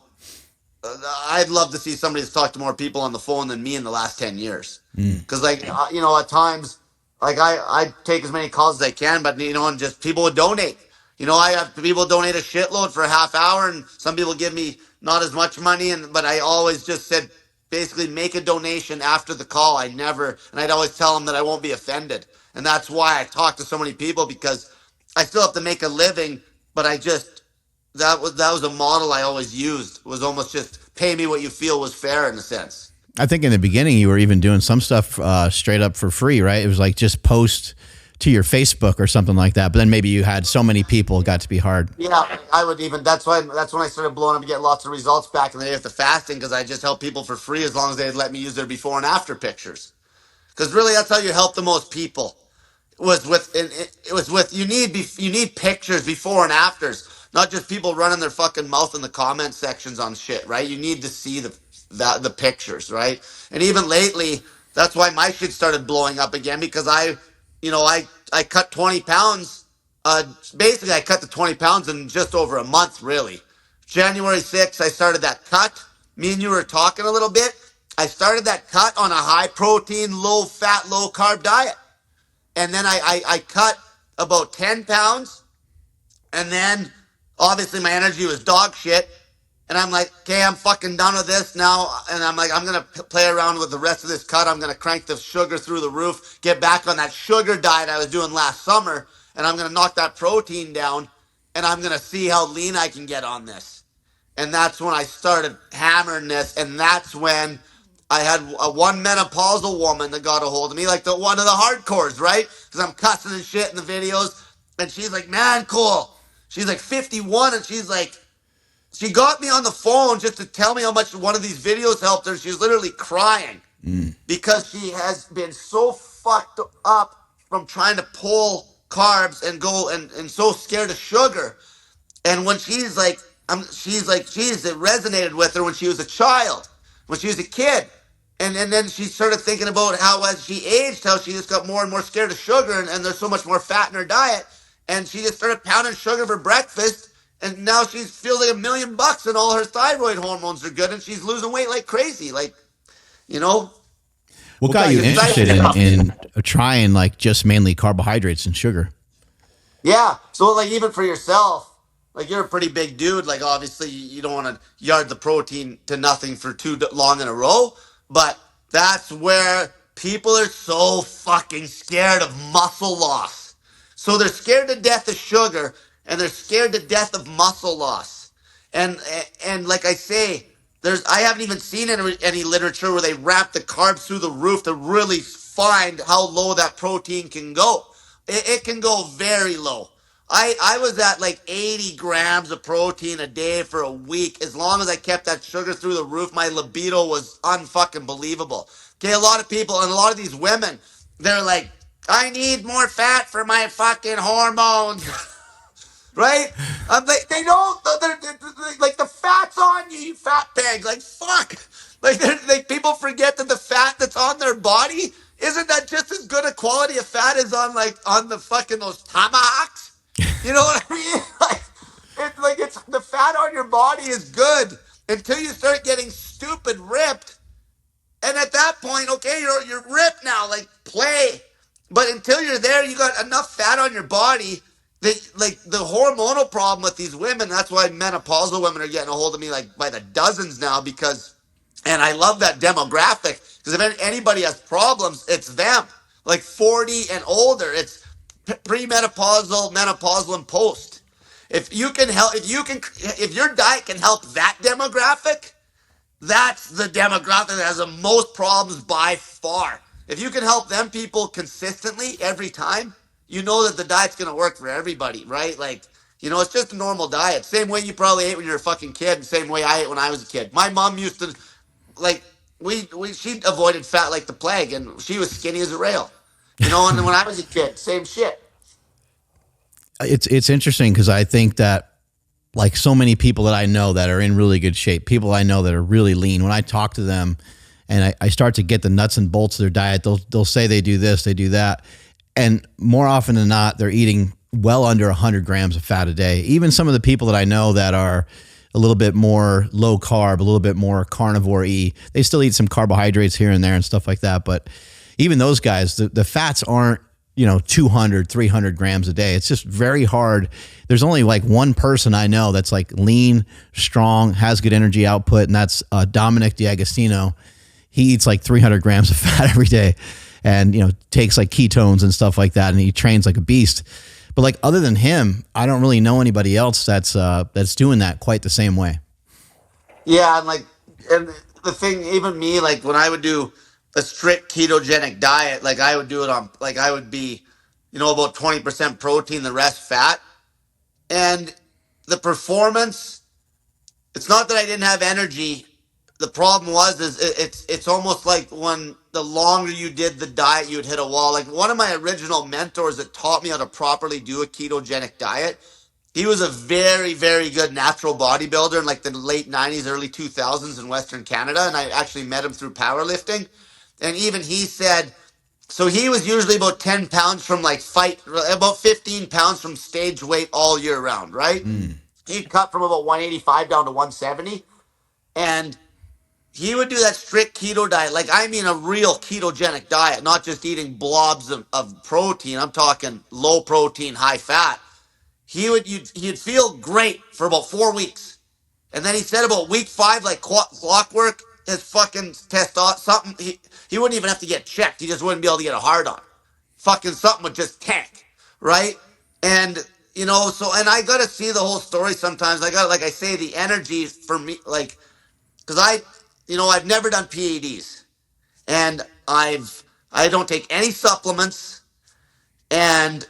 I'd love to see somebody that's talked to more people on the phone than me in the last 10 years. Mm. Because, like, at times, like, I take as many calls as I can, but, and just people would donate. I have people donate a shitload for a half hour, and some people give me not as much money, but I always just said, basically, make a donation after the call. And I'd always tell them that I won't be offended. And that's why I talk to so many people, because I still have to make a living, but that was a model I always used, was almost just pay me what you feel was fair in a sense. I think in the beginning you were even doing some stuff straight up for free, right? It was like just post to your Facebook or something like that. But then maybe you had so many people, it got to be hard. Yeah, I would even. That's when I started blowing up and get lots of results back in the day with the fasting, because I just help people for free as long as they'd let me use their before and after pictures. Because really, that's how you help the most people. It was with you need pictures before and afters, not just people running their fucking mouth in the comment sections on shit, right? You need to see the pictures, right? And even lately, that's why my shit started blowing up again, because I cut 20 pounds. Basically, I cut the 20 pounds in just over a month, really. January 6th, I started that cut. Me and you were talking a little bit. I started that cut on a high protein, low fat, low carb diet. And then I cut about 10 pounds. And then obviously my energy was dog shit. And I'm like, okay, I'm fucking done with this now. And I'm like, I'm going to play around with the rest of this cut. I'm going to crank the sugar through the roof, get back on that sugar diet I was doing last summer. And I'm going to knock that protein down. And I'm going to see how lean I can get on this. And that's when I started hammering this. And that's when I had one menopausal woman that got a hold of me, like one of the hardcores, right? Because I'm cussing and shit in the videos. And she's like, man, cool. She's like 51, and she's like, she got me on the phone just to tell me how much one of these videos helped her. She's literally crying because she has been so fucked up from trying to pull carbs and go and so scared of sugar. And when she's like, geez, it resonated with her when she was a child, when she was a kid. And then she started thinking about how as she aged, how she just got more and more scared of sugar, and there's so much more fat in her diet. And she just started pounding sugar for breakfast. And now she feels like $1,000,000 and all her thyroid hormones are good, and she's losing weight like crazy. Like, you know, What got you interested in trying like just mainly carbohydrates and sugar? yeah. So like even for yourself, like you're a pretty big dude. Like obviously you don't want to yard the protein to nothing for too long in a row, but that's where people are so fucking scared of muscle loss. So they're scared to death of sugar, and they're scared to death of muscle loss. And and like I say, I haven't even seen any literature where they wrap the carbs through the roof to really find how low that protein can go. It can go very low. I was at like 80 grams of protein a day for a week. As long as I kept that sugar through the roof, my libido was unfucking believable. Okay, a lot of people and a lot of these women, they're like, I need more fat for my fucking hormones. Right? I'm like, they don't. Like the fat's on you, you fat pig. Like fuck. Like people forget that the fat that's on their body isn't that just as good a quality of fat as on the fucking those tomahawks. You know what I mean? Like it's the fat on your body is good. until you start getting stupid ripped. And at that point, okay, you're ripped now, like play. But until you're there, you got enough fat on your body that like the hormonal problem with these women, that's why menopausal women are getting a hold of me like by the dozens now because and I love that demographic because if anybody has problems, it's them. Like 40 and older, it's premenopausal, menopausal, and post. If you can help, if your diet can help that demographic, that's the demographic that has the most problems by far. If you can help them people consistently every time, you know that the diet's going to work for everybody, right? Like, it's just a normal diet. Same way you probably ate when you were a fucking kid, and same way I ate when I was a kid. My mom used to, like, she avoided fat like the plague, and she was skinny as a rail. And when I was a kid, same shit. It's interesting because I think that like so many people that I know that are in really good shape, people I know that are really lean, when I talk to them and I start to get the nuts and bolts of their diet, they'll say they do this, they do that. And more often than not, they're eating well under 100 grams of fat a day. Even some of the people that I know that are a little bit more low carb, a little bit more carnivore-y, they still eat some carbohydrates here and there and stuff like that. But even those guys, the fats aren't 200, 300 grams a day. It's just very hard. There's only like one person I know that's like lean, strong, has good energy output, and that's Dominic D'Agostino. He eats like 300 grams of fat every day and, takes like ketones and stuff like that. And he trains like a beast. But like other than him, I don't really know anybody else that's doing that quite the same way. Yeah, and the thing, even me, like when I would do a strict ketogenic diet, like I would do it on, like I would be, about 20% protein, the rest fat. And the performance, it's not that I didn't have energy. The problem was, is it's almost like when the longer you did the diet, you'd hit a wall. Like one of my original mentors that taught me how to properly do a ketogenic diet, he was a very, very good natural bodybuilder in like the late 90s, early 2000s in Western Canada. And I actually met him through powerlifting. And even he said, so he was usually about 10 pounds from like about 15 pounds from stage weight all year round, right? Mm. He'd cut from about 185 down to 170. And he would do that strict keto diet. Like, I mean, a real ketogenic diet, not just eating blobs of protein. I'm talking low protein, high fat. He'd feel great for about 4 weeks. And then he said about week 5, like clockwork, his fucking testosterone, something, he wouldn't even have to get checked. He just wouldn't be able to get a hard on. Fucking something would just tank, right? And, and I got to see the whole story sometimes. Like I say, the energy for me, like, because I've never done PEDs and I don't take any supplements. And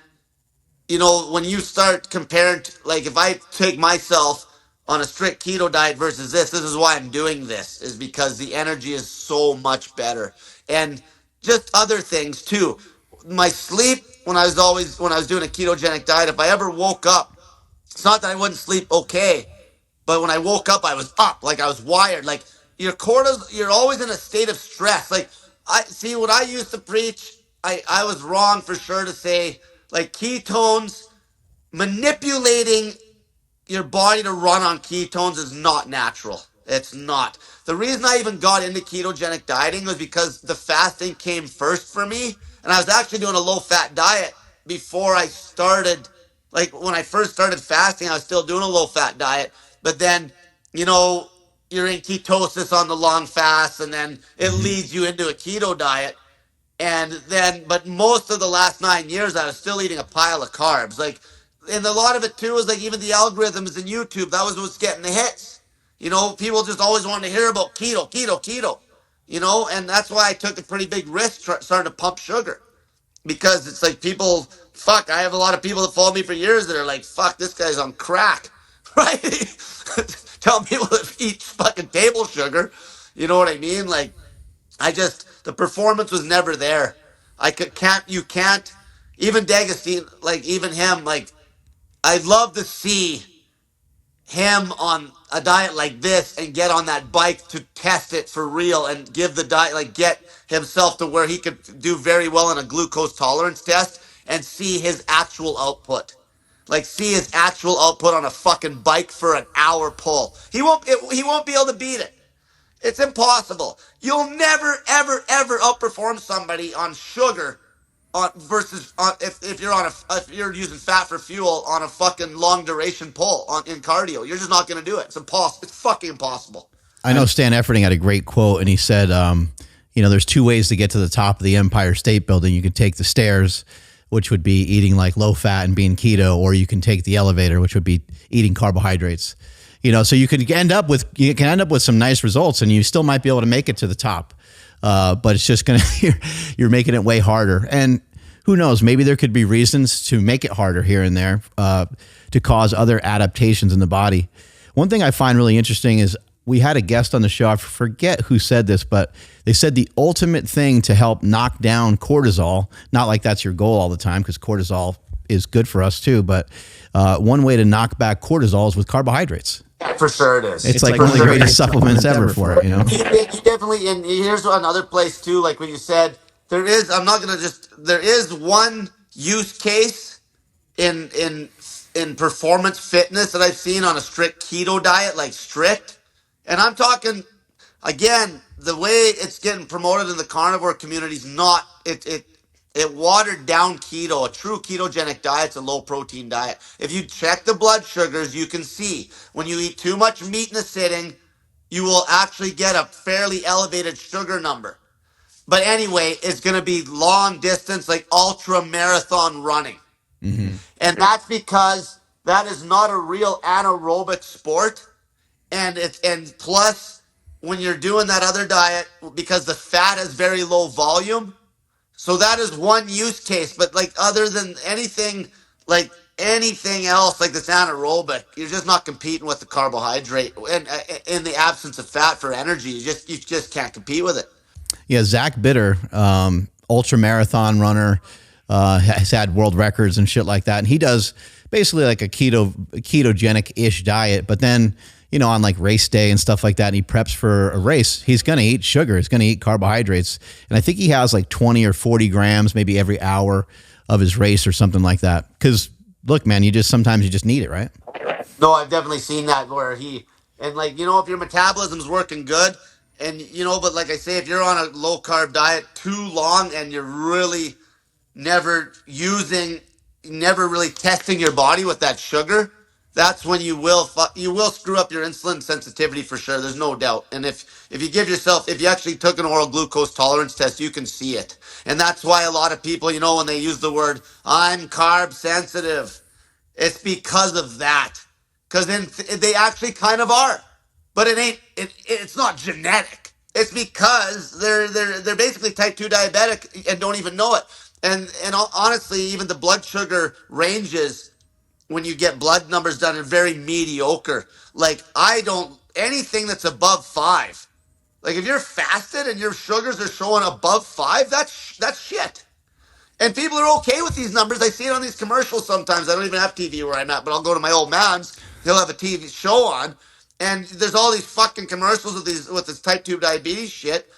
when you start comparing, like if I take myself on a strict keto diet versus this is why I'm doing this, is because the energy is so much better. And just other things too. My sleep, when I was doing a ketogenic diet, if I ever woke up, it's not that I wouldn't sleep okay, but when I woke up, I was up, like I was wired. Like you're always in a state of stress. Like I see what I used to preach. I was wrong for sure to say like ketones, manipulating your body to run on ketones is not natural. It's not. The reason I even got into ketogenic dieting was because the fasting came first for me. And I was actually doing a low fat diet before I started. Like when I first started fasting, I was still doing a low fat diet. But then, you know, you're in ketosis on the long fast, and then it Mm-hmm. leads you into a keto diet. And then, but most of the last 9 years, I was still eating a pile of carbs. Like, and a lot of it too was like even the algorithms in YouTube, that was what's getting the hits. People just always wanted to hear about keto, keto, keto, and that's why I took a pretty big risk starting to pump sugar because it's like I have a lot of people that follow me for years that are like, fuck, this guy's on crack, right? Tell people to eat fucking table sugar. You know what I mean? Like, the performance was never there. You can't, even D'Agostino, like even him, like I'd love to see him on a diet like this and get on that bike to test it for real and give the diet, like get himself to where he could do very well in a glucose tolerance test and see his actual output. Like see his actual output on a fucking bike for an hour pull. He won't be able to beat it. It's impossible. You'll never, ever, ever outperform somebody on sugar on versus on if you're on a if you're using fat for fuel on a fucking long duration pull on in cardio. You're just not gonna do it. It's impossible. It's fucking impossible. I know Stan Efferding had a great quote, and he said, there's two ways to get to the top of the Empire State Building. You can take the stairs, which would be eating like low fat and being keto, or you can take the elevator, which would be eating carbohydrates. So you can end up with some nice results, and you still might be able to make it to the top. But it's just you're making it way harder. And who knows, maybe there could be reasons to make it harder here and there to cause other adaptations in the body. One thing I find really interesting is we had a guest on the show. I forget who said this, but they said the ultimate thing to help knock down cortisol, not like that's your goal all the time, because cortisol is good for us too, but one way to knock back cortisol is with carbohydrates. Yeah, for sure it is. It's like one of the greatest supplements ever for it, You definitely, and here's another place too, like when you said, there is one use case in performance fitness that I've seen on a strict keto diet, like strict. And I'm talking, again, the way it's getting promoted in the carnivore community is not, it watered down keto. A true ketogenic diet's a low protein diet. If you check the blood sugars, you can see when you eat too much meat in a sitting, you will actually get a fairly elevated sugar number. But anyway, it's going to be long distance, like ultra marathon running. Mm-hmm. And that's because that is not a real anaerobic sport. And plus, when you're doing that other diet, because the fat is very low volume, so that is one use case. But like other than anything else, like this anaerobic, you're just not competing with the carbohydrate. And in the absence of fat for energy, you just can't compete with it. Yeah, Zach Bitter, ultra marathon runner, has had world records and shit like that, and he does basically like a ketogenic ish diet. But then, on like race day and stuff like that, and he preps for a race, he's gonna eat sugar, he's gonna eat carbohydrates, and I think he has like 20 or 40 grams maybe every hour of his race or something like that. Because look, man, sometimes you just need it, right? No, I've definitely seen that where if your metabolism's working good, and but like I say, if you're on a low carb diet too long and you're really never using, never really testing your body with that sugar, that's when you will screw up your insulin sensitivity for sure. There's no doubt. And if you actually took an oral glucose tolerance test, you can see it. And that's why a lot of people, when they use the word "I'm carb sensitive," it's because of that. Because then they actually kind of are, but it ain't. It's not genetic. It's because they're basically type 2 diabetic and don't even know it. And honestly, even the blood sugar ranges when you get blood numbers done are very mediocre. Like I don't anything that's above 5. Like if you're fasted and your sugars are showing above 5, that's shit. And people are okay with these numbers. I see it on these commercials sometimes. I don't even have TV where I'm at, but I'll go to my old man's. He'll have a TV show on, and there's all these fucking commercials with this type 2 diabetes shit,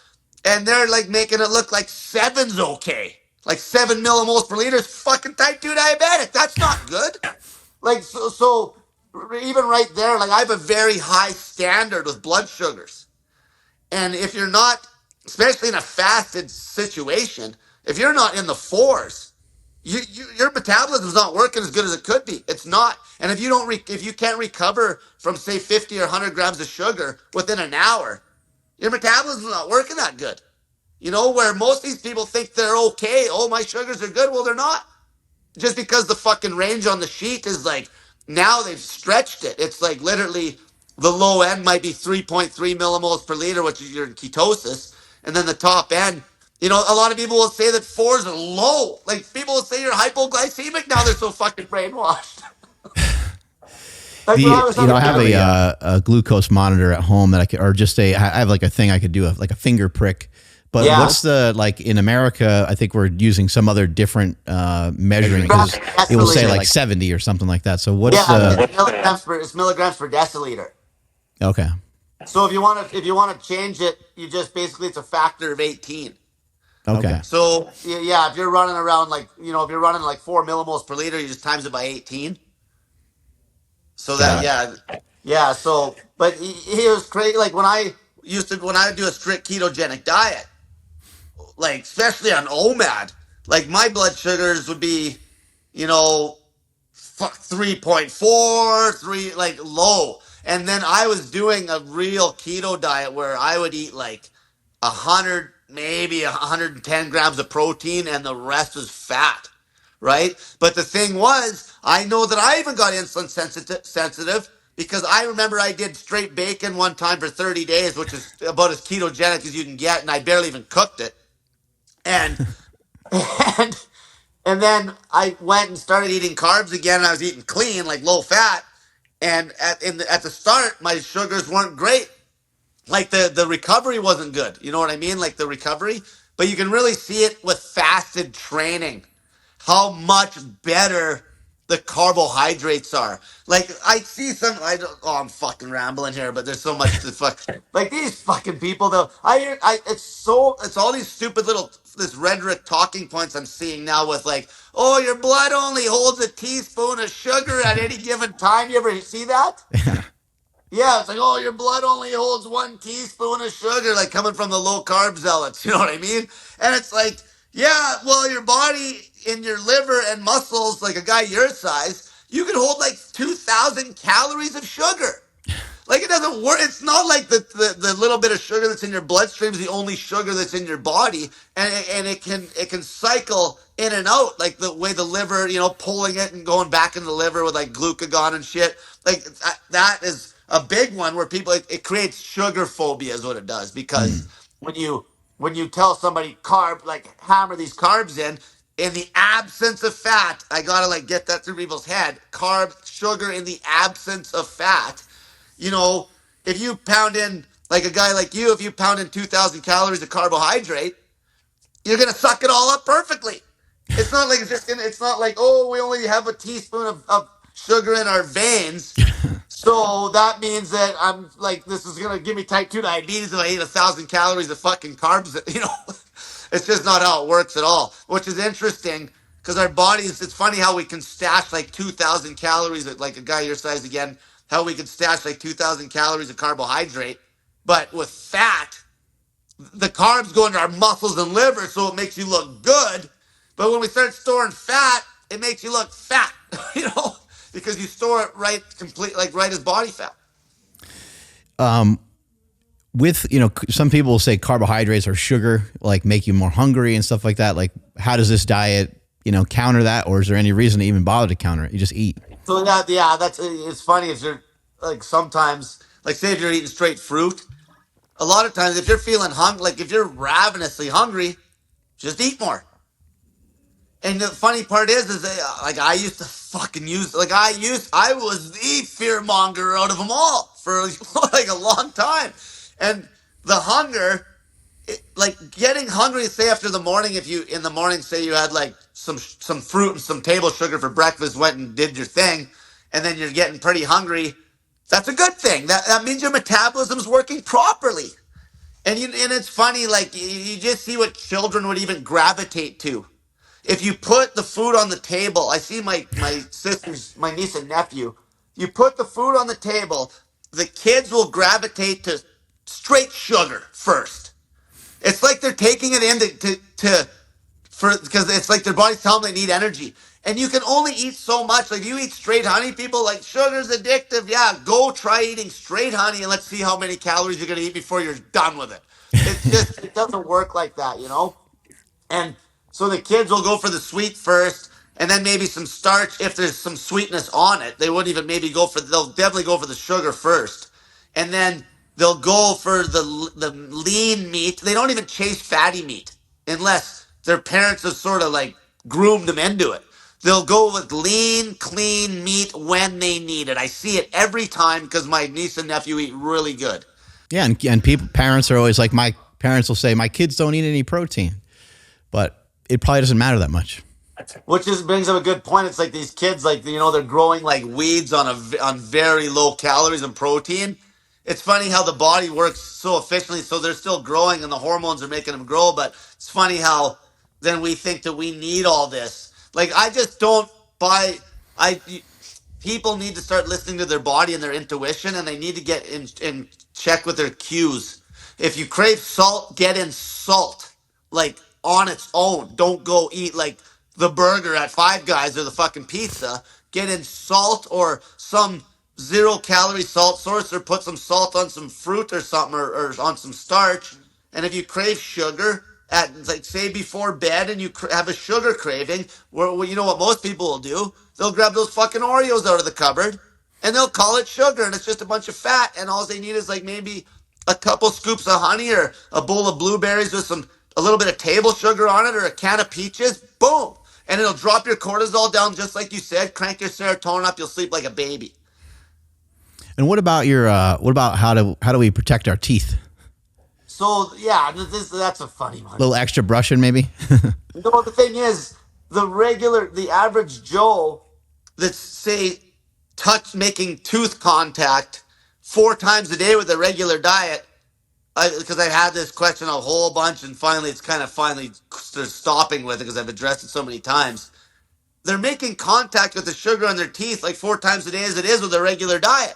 and they're like making it look like 7's okay. Like 7 millimoles per liter is fucking type 2 diabetic. That's not good. Like so even right there, like I have a very high standard with blood sugars. And if you're not, especially in a fasted situation, if you're not in the 4s, your metabolism's not working as good as it could be. It's not. And if you can't recover from say 50 or 100 grams of sugar within an hour, your metabolism's not working that good. Where most of these people think they're okay. Oh, my sugars are good. Well, they're not. Just because the fucking range on the sheet is like, now they've stretched it. It's like literally the low end might be 3.3 millimoles per liter, which is your ketosis. And then the top end, a lot of people will say that 4s are low. Like people will say you're hypoglycemic. Now they're so fucking brainwashed. Like when I was on I have a glucose monitor at home that I have like a thing I could do, like a finger prick. But what's the, like in America, I think we're using some other different measuring because it will say like 70 or something like that. So what's it's milligrams per deciliter. Okay. So if you want to change it, you just basically, it's a factor of 18. Okay. So yeah, if you're running around if you're running like 4 millimoles per liter, you just times it by 18. So that, Got it. yeah. So, but he was crazy. Like when I would do a strict ketogenic diet, like especially on OMAD, like my blood sugars would be, you know, 3.4, 3, like low. And then I was doing a real keto diet where I would eat like 100, maybe 110 grams of protein and the rest was fat, right? But the thing was, I know that I even got insulin sensitive because I remember I did straight bacon one time for 30 days, which is about as ketogenic as you can get, and I barely even cooked it. And and and then I went and started eating carbs again. And I was eating clean, like low fat. And at the start, my sugars weren't great. Like the recovery wasn't good. You know what I mean? Like the recovery. But you can really see it with fasted training how much better the carbohydrates are. Like I see some, I don't, oh, I'm fucking rambling here, but there's so much to fuck. Like these fucking people, though. It's all these stupid little this rhetoric talking points I'm seeing now with like, oh, your blood only holds a teaspoon of sugar at any given time. You ever see that? Yeah, it's like, oh, your blood only holds 1 teaspoon of sugar, like coming from the low carb zealots. You know what I mean? And it's like, yeah, well, your body in your liver and muscles, like a guy your size, you can hold like 2,000 calories of sugar. Like it doesn't work. It's not like the little bit of sugar that's in your bloodstream is the only sugar that's in your body, and it can cycle in and out like the way the liver, you know, pulling it and going back in the liver with like glucagon and shit. Like that is a big one where people it creates sugar phobia is what it does because when you tell somebody carb like hammer these carbs in the absence of fat, I gotta like get that through people's head. Carb sugar in the absence of fat, you know, if you pound in like a guy like you, if you pound in 2,000 calories of carbohydrate, you're gonna suck it all up perfectly. It's not like it's just gonna. It's not like, oh, we only have a teaspoon of sugar in our veins, so that means that I'm like this is gonna give me type 2 diabetes if I eat 1,000 calories of fucking carbs. You know, it's just not how it works at all. Which is interesting because our bodies. It's funny how we can stash like 2,000 calories at like a guy your size again. How we can stash like 2,000 calories of carbohydrate, but with fat, the carbs go into our muscles and liver, so it makes you look good. But when we start storing fat, it makes you look fat, you know, because you store it right, complete, like right as body fat. With, some people will say carbohydrates or sugar, like make you more hungry and stuff like that. Like, how does this diet, counter that? Or is there any reason to even bother to counter it? You just eat. So yeah, that's it's funny if you're like sometimes, like say if you're eating straight fruit, a lot of times if you're feeling hungry, like if you're ravenously hungry, just eat more. And the funny part is that, like I used to fucking use like I was the fear monger out of them all for like a long time, and the hunger, like getting hungry. Say after the morning, if you in the morning say you had like some fruit and some table sugar for breakfast, went and did your thing, and then you're getting pretty hungry. That's a good thing. That means your metabolism's working properly. And it's funny, like you just see what children would even gravitate to if you put the food on the table. I see my sisters, my niece and nephew. You put the food on the table, the kids will gravitate to straight sugar first. It's like they're taking it in to for because it's like their body's telling them they need energy. And you can only eat so much. Like you eat straight honey, people like sugar's addictive. Yeah, go try eating straight honey and let's see how many calories you're gonna eat before you're done with it. It's just it doesn't work like that, you know? And so the kids will go for the sweet first, and then maybe some starch if there's some sweetness on it. They wouldn't even maybe go for. They'll definitely go for the sugar first, and then they'll go for the lean meat. They don't even chase fatty meat unless their parents have sort of like groomed them into it. They'll go with lean, clean meat when they need it. I see it every time because my niece and nephew eat really good. Yeah. And parents are always like, my parents will say, my kids don't eat any protein, but it probably doesn't matter that much. Which just brings up a good point. It's like these kids, like they're growing like weeds on very low calories and protein. It's funny how the body works so efficiently, so they're still growing and the hormones are making them grow. But it's funny how then we think that we need all this. Like I just don't buy. I people need to start listening to their body and their intuition, and they need to get in check with their cues. If you crave salt, get in salt, like on its own. Don't go eat like the burger at Five Guys or the fucking pizza. Get in salt or some 0-calorie salt source, or put some salt on some fruit or something, or on some starch. And if you crave sugar, at like say before bed, and you have a sugar craving, where you know what most people will do, they'll grab those fucking Oreos out of the cupboard and they'll call it sugar, and it's just a bunch of fat, and all they need is like maybe a couple scoops of honey or a bowl of blueberries with a little bit of table sugar on it, or a can of peaches. Boom, and it'll drop your cortisol down, just like you said, crank your serotonin up. You'll sleep like a baby. And what about your what about how do we protect our teeth? So yeah, that's a funny one. A little extra brushing, maybe. No, the thing is, the average Joe that's say making tooth contact 4 times a day with a regular diet. Because I had this question a whole bunch, and finally it's kind of stopping with it because I've addressed it so many times. They're making contact with the sugar on their teeth like 4 times a day as it is with a regular diet.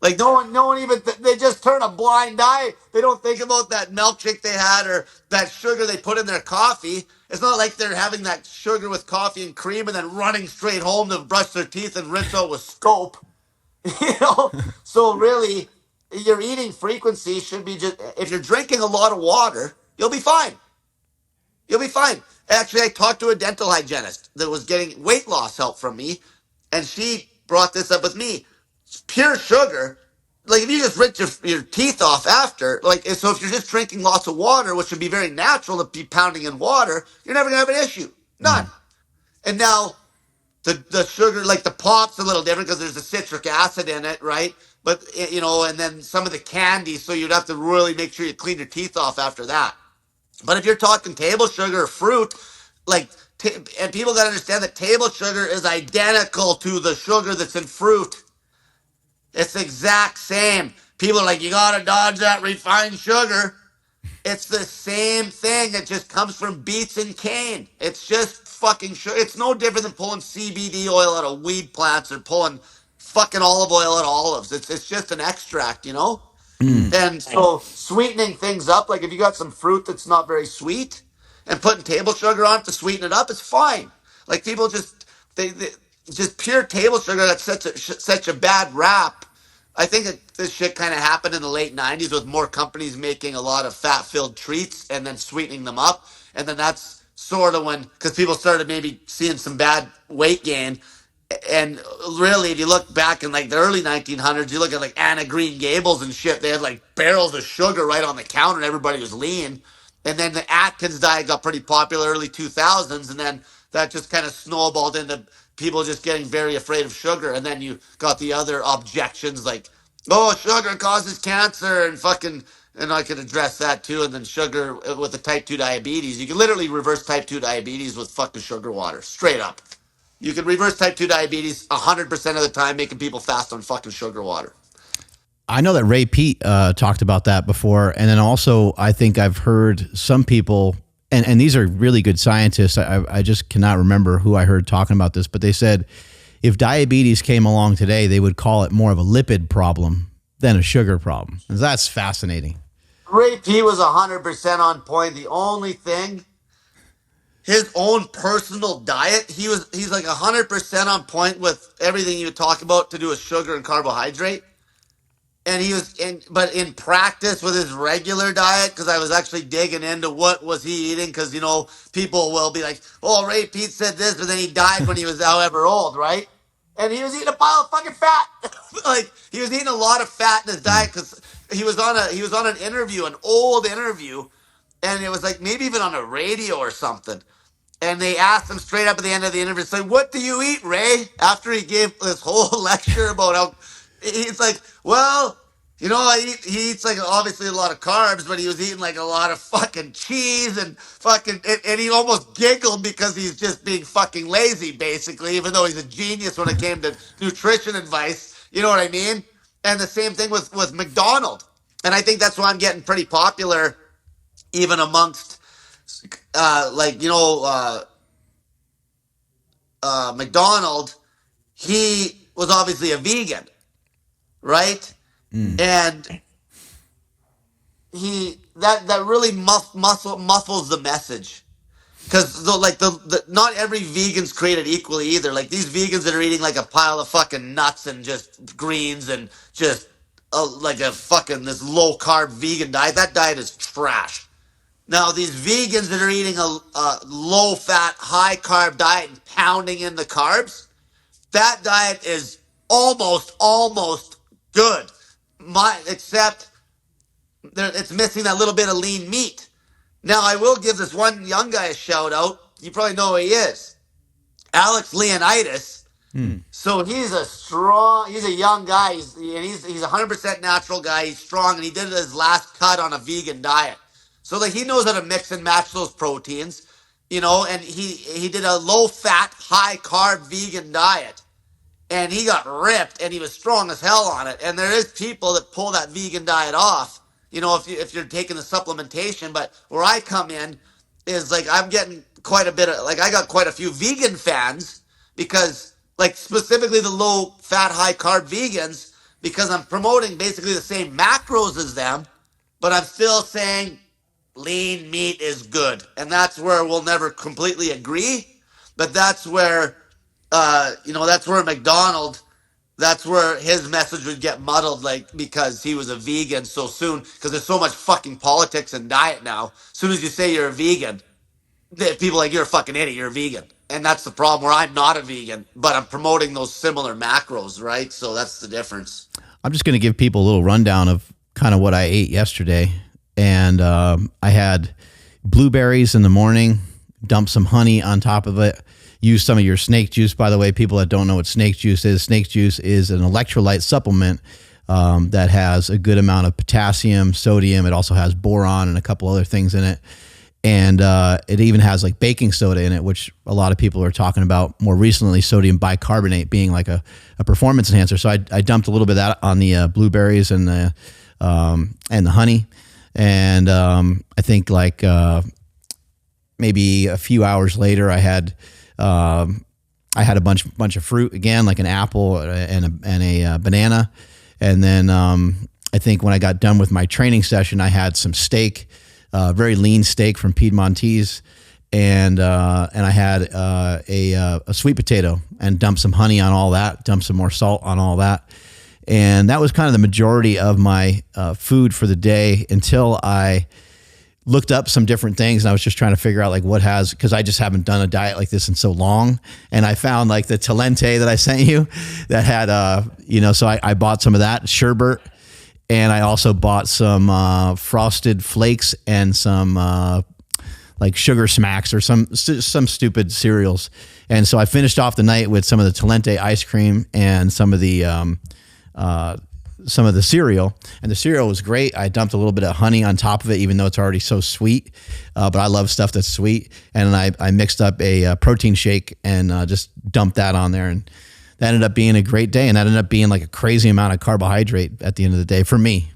Like no one even they just turn a blind eye. They don't think about that milkshake they had or that sugar they put in their coffee. It's not like they're having that sugar with coffee and cream and then running straight home to brush their teeth and rinse out with scope. You know, so really, your eating frequency should be just, if you're drinking a lot of water, you'll be fine. You'll be fine. Actually, I talked to a dental hygienist that was getting weight loss help from me, and she brought this up with me. Pure sugar, like if you just rinse your teeth off after, like, so if you're just drinking lots of water, which would be very natural to be pounding in water, you're never gonna have an issue. None. And now the sugar, like the pop's a little different because there's the citric acid in it, right? But and then some of the candy, so you'd have to really make sure you clean your teeth off after that. But if you're talking table sugar or fruit, like, and people got to understand that table sugar is identical to the sugar that's in fruit. It's the exact same. People are like, you got to dodge that refined sugar. It's the same thing. It just comes from beets and cane. It's just fucking sugar. It's no different than pulling CBD oil out of weed plants or pulling fucking olive oil out of olives. It's just an extract, you know? And so sweetening things up, like if you got some fruit that's not very sweet and putting table sugar on it to sweeten it up, it's fine. Like people they just pure table sugar, that's such a bad rap. I think this shit kind of happened in the late 90s with more companies making a lot of fat filled treats and then sweetening them up. And then that's sort of when, because people started maybe seeing some bad weight gain. And really, if you look back in like the early 1900s, you look at like Anna Green Gables and shit, they had like barrels of sugar right on the counter and everybody was lean. And then the Atkins diet got pretty popular early 2000s, and then that just kind of snowballed into people just getting very afraid of sugar. And then you got the other objections like, oh, sugar causes cancer and fucking, and I could address that too. And then sugar with the type 2 diabetes, you can literally reverse type 2 diabetes with fucking sugar water, straight up. You can reverse type 2 diabetes 100% of the time, making people fast on fucking sugar water. I know that Ray Peat talked about that before. And then also, I think I've heard some people, and these are really good scientists. I just cannot remember who I heard talking about this, but they said if diabetes came along today, they would call it more of a lipid problem than a sugar problem. And that's fascinating. Ray P was 100% on point. The only thing, his own personal diet, he's like 100% on point with everything you talk about to do with sugar and carbohydrate. And but in practice with his regular diet, because I was actually digging into what was he eating, because people will be like, oh, Ray Pete said this, but then he died when he was however old, right? And he was eating a pile of fucking fat. Like he was eating a lot of fat in his diet because he was on an interview, an old interview, and it was like maybe even on a radio or something. And they asked him straight up at the end of the interview, say, what do you eat, Ray? After he gave this whole lecture about how he's like, well, he eats like obviously a lot of carbs, but he was eating like a lot of fucking cheese and and he almost giggled because he's just being fucking lazy, basically, even though he's a genius when it came to nutrition advice. You know what I mean? And the same thing with McDonald. And I think that's why I'm getting pretty popular even amongst like McDonald. He was obviously a vegan, right? And that really muffles the message. Because the not every vegan's created equally either. Like these vegans that are eating like a pile of fucking nuts and just greens and just like a fucking this low carb vegan diet. That diet is trash. Now these vegans that are eating a low fat, high carb diet and pounding in the carbs, that diet is almost good. Except it's missing that little bit of lean meat. Now, I will give this one young guy a shout out. You probably know who he is. Alex Leonidas. So he's a young guy. He's a 100% natural guy. He's strong, and he did his last cut on a vegan diet. So like he knows how to mix and match those proteins, and he did a low fat, high carb vegan diet, and he got ripped, and he was strong as hell on it. And there is people that pull that vegan diet off, if you're taking the supplementation. But where I come in is like I'm getting quite a bit of like I got quite a few vegan fans because like specifically the low fat, high carb vegans because I'm promoting basically the same macros as them, but I'm still saying lean meat is good, and that's where we'll never completely agree. But that's where McDonald, that's where his message would get muddled, like because he was a vegan so soon. Because there's so much fucking politics and diet now. As soon as you say you're a vegan, people are like you're a fucking idiot. You're a vegan, and that's the problem. Where I'm not a vegan, but I'm promoting those similar macros, right? So that's the difference. I'm just going to give people a little rundown of kind of what I ate yesterday. And I had blueberries in the morning, dumped some honey on top of it, used some of your snake juice. By the way, people that don't know what snake juice is an electrolyte supplement that has a good amount of potassium, sodium. It also has boron and a couple other things in it. And it even has like baking soda in it, which a lot of people are talking about more recently, sodium bicarbonate being like a performance enhancer. So I dumped a little bit of that on the blueberries and the honey. And I think like maybe a few hours later, I had a bunch of fruit again, like an apple and a banana. And then I think when I got done with my training session, I had some steak. Very lean steak from Piedmontese, and I had a sweet potato and dumped some honey on all that, dumped some more salt on all that, and that was kind of the majority of my food for the day until I looked up some different things, and I was just trying to figure out like because I just haven't done a diet like this in so long, and I found like the Talente that I sent you that had so I bought some of that sherbet. And I also bought some Frosted Flakes and some like Sugar Smacks or some stupid cereals. And so I finished off the night with some of the Talente ice cream and some of the cereal. And the cereal was great. I dumped a little bit of honey on top of it, even though it's already so sweet. But I love stuff that's sweet. And I mixed up a protein shake and just dumped that on there. And that ended up being a great day, and that ended up being like a crazy amount of carbohydrate at the end of the day for me.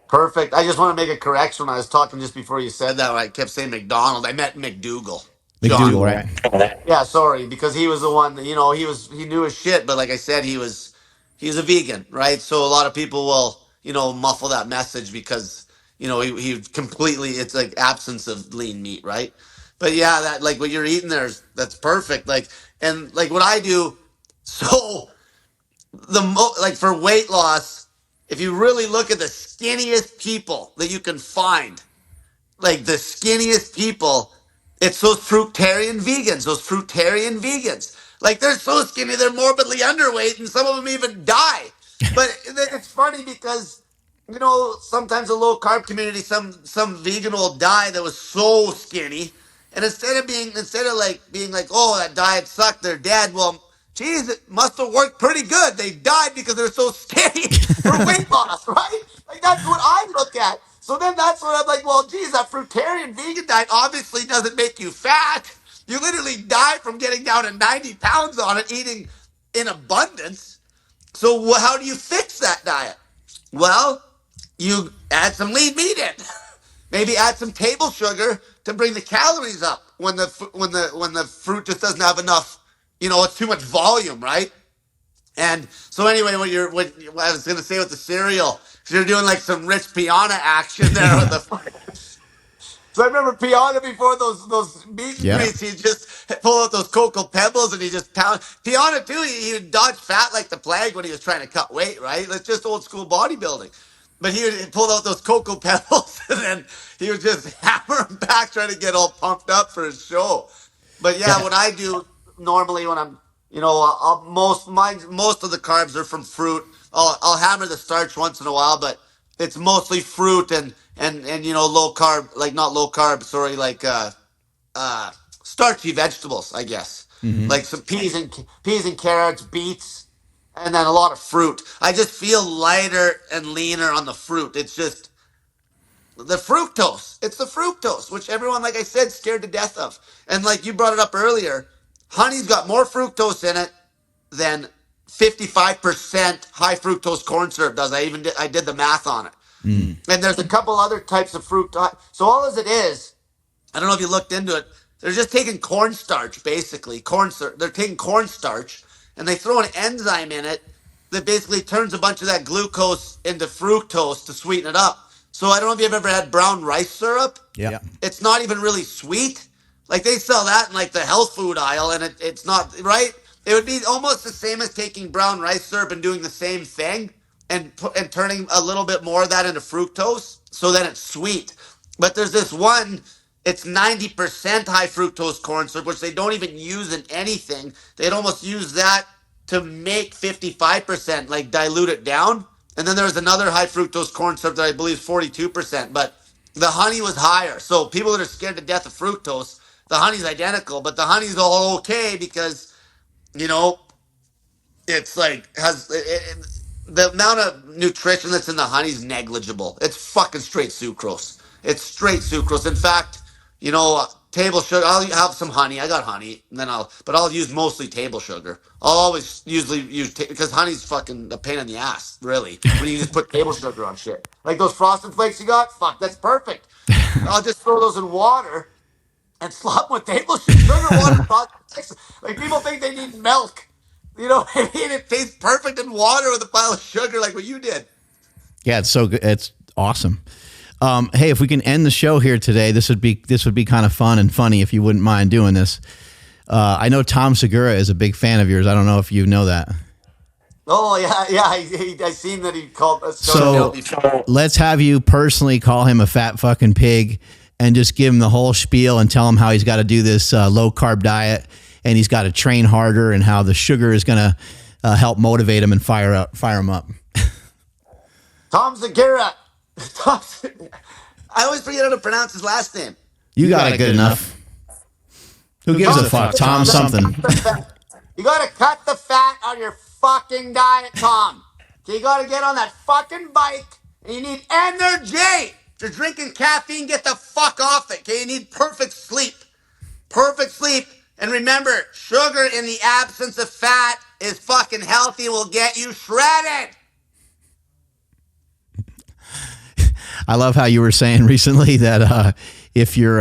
Perfect. I just want to make a correction. When I was talking just before you said that, I kept saying McDonald. I meant McDougal. John. McDougal, right? Yeah, sorry, because he was the one that, he knew his shit, but like I said, he's a vegan, right? So a lot of people will, muffle that message because, he completely, it's like absence of lean meat, right? But yeah, that like what you're eating there, that's perfect. Like, and like what I do, so like for weight loss, if you really look at the skinniest people that you can find, like the skinniest people, it's those fruitarian vegans, Like they're so skinny, they're morbidly underweight, and some of them even die. But it's funny because sometimes the low carb community, some vegan will die that was so skinny, and instead of like being like, oh, that diet sucked, they're dead. Well, geez, it must have worked pretty good. They died because they're so skinny for weight loss, right? Like that's what I look at. So then that's what I'm like, well, geez, that fruitarian vegan diet obviously doesn't make you fat. You literally die from getting down to 90 pounds on it, eating in abundance. So how do you fix that diet? Well, you add some lean meat in. Maybe add some table sugar to bring the calories up when the fruit just doesn't have enough. It's too much volume, right? And so anyway, what I was gonna say with the cereal, 'cause you're doing like some Rich Piana action there with Yeah. the. So I remember Piana before those meet and Yep. greets. He'd just pull out those cocoa pebbles and he just pound. Piana too. He would dodge fat like the plague when he was trying to cut weight. Right? That's just old school bodybuilding. But he would pull out those cocoa pebbles and then he would just hammer them back, trying to get all pumped up for his show. But yeah, Yeah. what I do normally when I'm, most of the carbs are from fruit. I'll hammer the starch once in a while, but it's mostly fruit and low carb, like not low carb, sorry, like uh starchy vegetables, I guess, Hmm. like some peas and carrots, beets, and then a lot of fruit. I just feel lighter and leaner on the fruit. It's just the fructose. It's the fructose, which everyone, like I said, scared to death of. And like you brought it up earlier, honey's got more fructose in it than 55% high fructose corn syrup does. I did the math on it. Mm. And there's a couple other types of fruit. So all as it is, I don't know if you looked into it. They're just taking cornstarch, basically. They're taking cornstarch and they throw an enzyme in it that basically turns a bunch of that glucose into fructose to sweeten it up. So I don't know if you've ever had brown rice syrup. Yep. It's not even really sweet. Like they sell that in like the health food aisle, and it's not right. It would be almost the same as taking brown rice syrup and doing the same thing and turning a little bit more of that into fructose, so then it's sweet. But there's this one. It's 90% high fructose corn syrup, which they don't even use in anything. They'd almost use that to make 55%, like dilute it down. And then there's another high fructose corn syrup that I believe is 42%. But the honey was higher. So people that are scared to death of fructose, the honey's identical, but the honey's all okay because, you know, it's like the amount of nutrition that's in the honey is negligible. It's fucking straight sucrose. It's straight sucrose. In fact, table sugar. I'll have some honey. I got honey, and then I'll use mostly table sugar. I'll always usually use because honey's fucking a pain in the ass, really. When you just put table sugar on shit, like those frosted flakes you got, fuck, that's perfect. I'll just throw those in water and slop with table sugar, water, frosted. Like people think they need milk. You know what I mean? It tastes perfect in water with a pile of sugar, like what you did. Yeah, it's so good. It's awesome. Hey, if we can end the show here today, this would be kind of fun and funny if you wouldn't mind doing this. I know Tom Segura is a big fan of yours. I don't know if you know that. Oh yeah. I seen that he called us. So let's have you personally call him a fat fucking pig and just give him the whole spiel and tell him how he's got to do this low carb diet and he's got to train harder and how the sugar is going to help motivate him and fire him up. Tom Segura. I always forget how to pronounce his last name. You got it good enough. Who gives a fuck? Tom something. You gotta cut the fat on your fucking diet, Tom. Okay, you gotta get on that fucking bike and you need energy. If you're drinking caffeine, get the fuck off it. Okay, you need perfect sleep. Perfect sleep. And remember, sugar in the absence of fat is fucking healthy, will get you shredded. I love how you were saying recently that if you're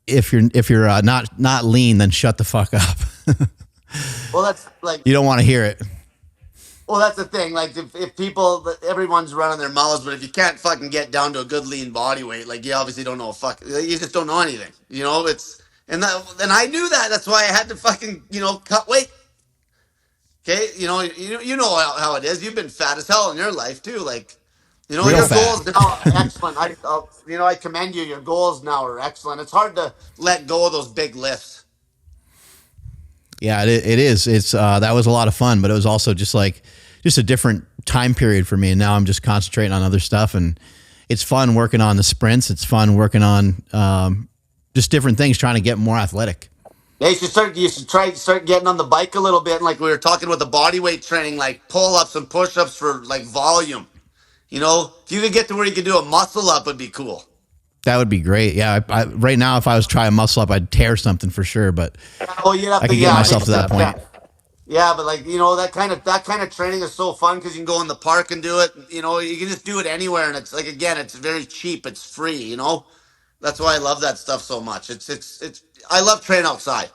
not lean, then shut the fuck up. Well, that's like You don't want to hear it. Well, that's the thing. Like, if people, everyone's running their mouths, but if you can't fucking get down to a good lean body weight, like, you obviously don't know you just don't know anything. And I knew that. That's why I had to fucking, cut weight. Okay. You know how it is. You've been fat as hell in your life too. Like, Real your fat. goals now are excellent. I commend you. Your goals now are excellent. It's hard to let go of those big lifts. Yeah, it is. It's that was a lot of fun, but it was also just a different time period for me. And now I'm just concentrating on other stuff, and it's fun working on the sprints. It's fun working on just different things, trying to get more athletic. Yeah, you should try start getting on the bike a little bit, and like we were talking about the body weight training, like pull ups and push ups for like volume. If you could get to where you could do a muscle up, would be cool. That would be great. Yeah, right now, if I was trying muscle up, I'd tear something for sure. But Oh, you'd have I to, could get myself to that point. Yeah, but like that kind of training is so fun because you can go in the park and do it. You can just do it anywhere, and it's like again, it's very cheap, it's free. That's why I love that stuff so much. It's I love training outside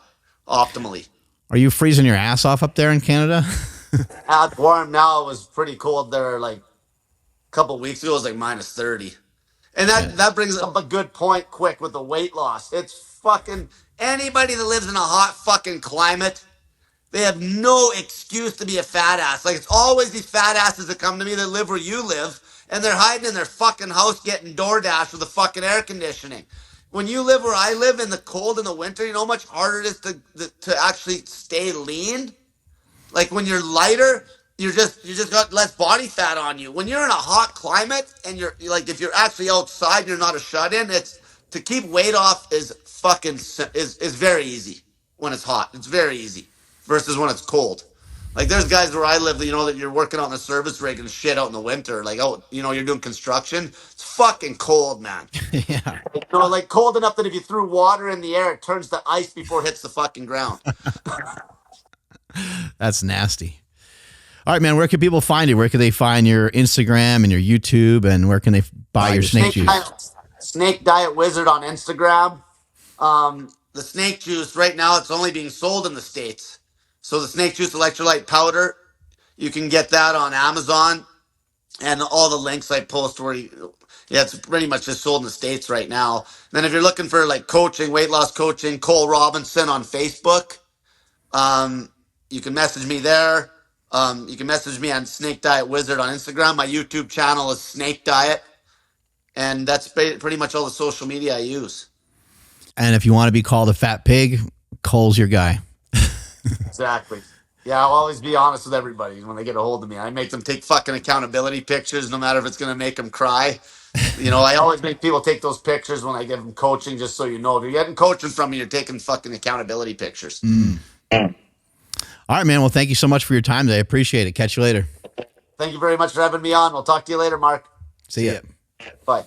optimally. Are you freezing your ass off up there in Canada? It's warm now. It was pretty cold there like a couple weeks ago. It was like -30. And Yeah. that brings up a good point quick with the weight loss. It's fucking anybody that lives in a hot fucking climate, they have no excuse to be a fat ass. Like, it's always these fat asses that come to me that live where you live, and they're hiding in their fucking house getting DoorDash with the fucking air conditioning. When you live where I live in the cold in the winter, you know how much harder it is to actually stay lean? Like, when you're lighter, you just got less body fat on you. When you're in a hot climate and you're like, if you're actually outside, you're not a shut in. It's to keep weight off is fucking is very easy when it's hot. It's very easy versus when it's cold. Like, there's guys where I live, you know, that you're working on the service rig and shit out in the winter. Like, oh, you know, you're doing construction. It's fucking cold, man. Yeah. You know, like cold enough that if you threw water in the air, it turns to ice before it hits the fucking ground. That's nasty. All right, man. Where can people find you? Where can they find your Instagram and your YouTube, and where can they buy your snake juice? Snake Diet Wizard on Instagram. The snake juice right now, it's only being sold in the States. So the snake juice electrolyte powder, you can get that on Amazon, and all the links I post yeah, it's pretty much just sold in the States right now. Then if you're looking for like coaching, weight loss coaching, Cole Robinson on Facebook, you can message me there. You can message me on Snake Diet Wizard on Instagram. My YouTube channel is Snake Diet, and that's pretty much all the social media I use. And if you want to be called a fat pig, Cole's your guy. Exactly. Yeah, I'll always be honest with everybody when they get a hold of me. I make them take fucking accountability pictures, no matter if it's going to make them cry. You know, I always make people take those pictures when I give them coaching, just so you know. If you're getting coaching from me, you're taking fucking accountability pictures. All right, man. Well, thank you so much for your time today. I appreciate it. Catch you later. Thank you very much for having me on. We'll talk to you later, Mark. See ya. Bye.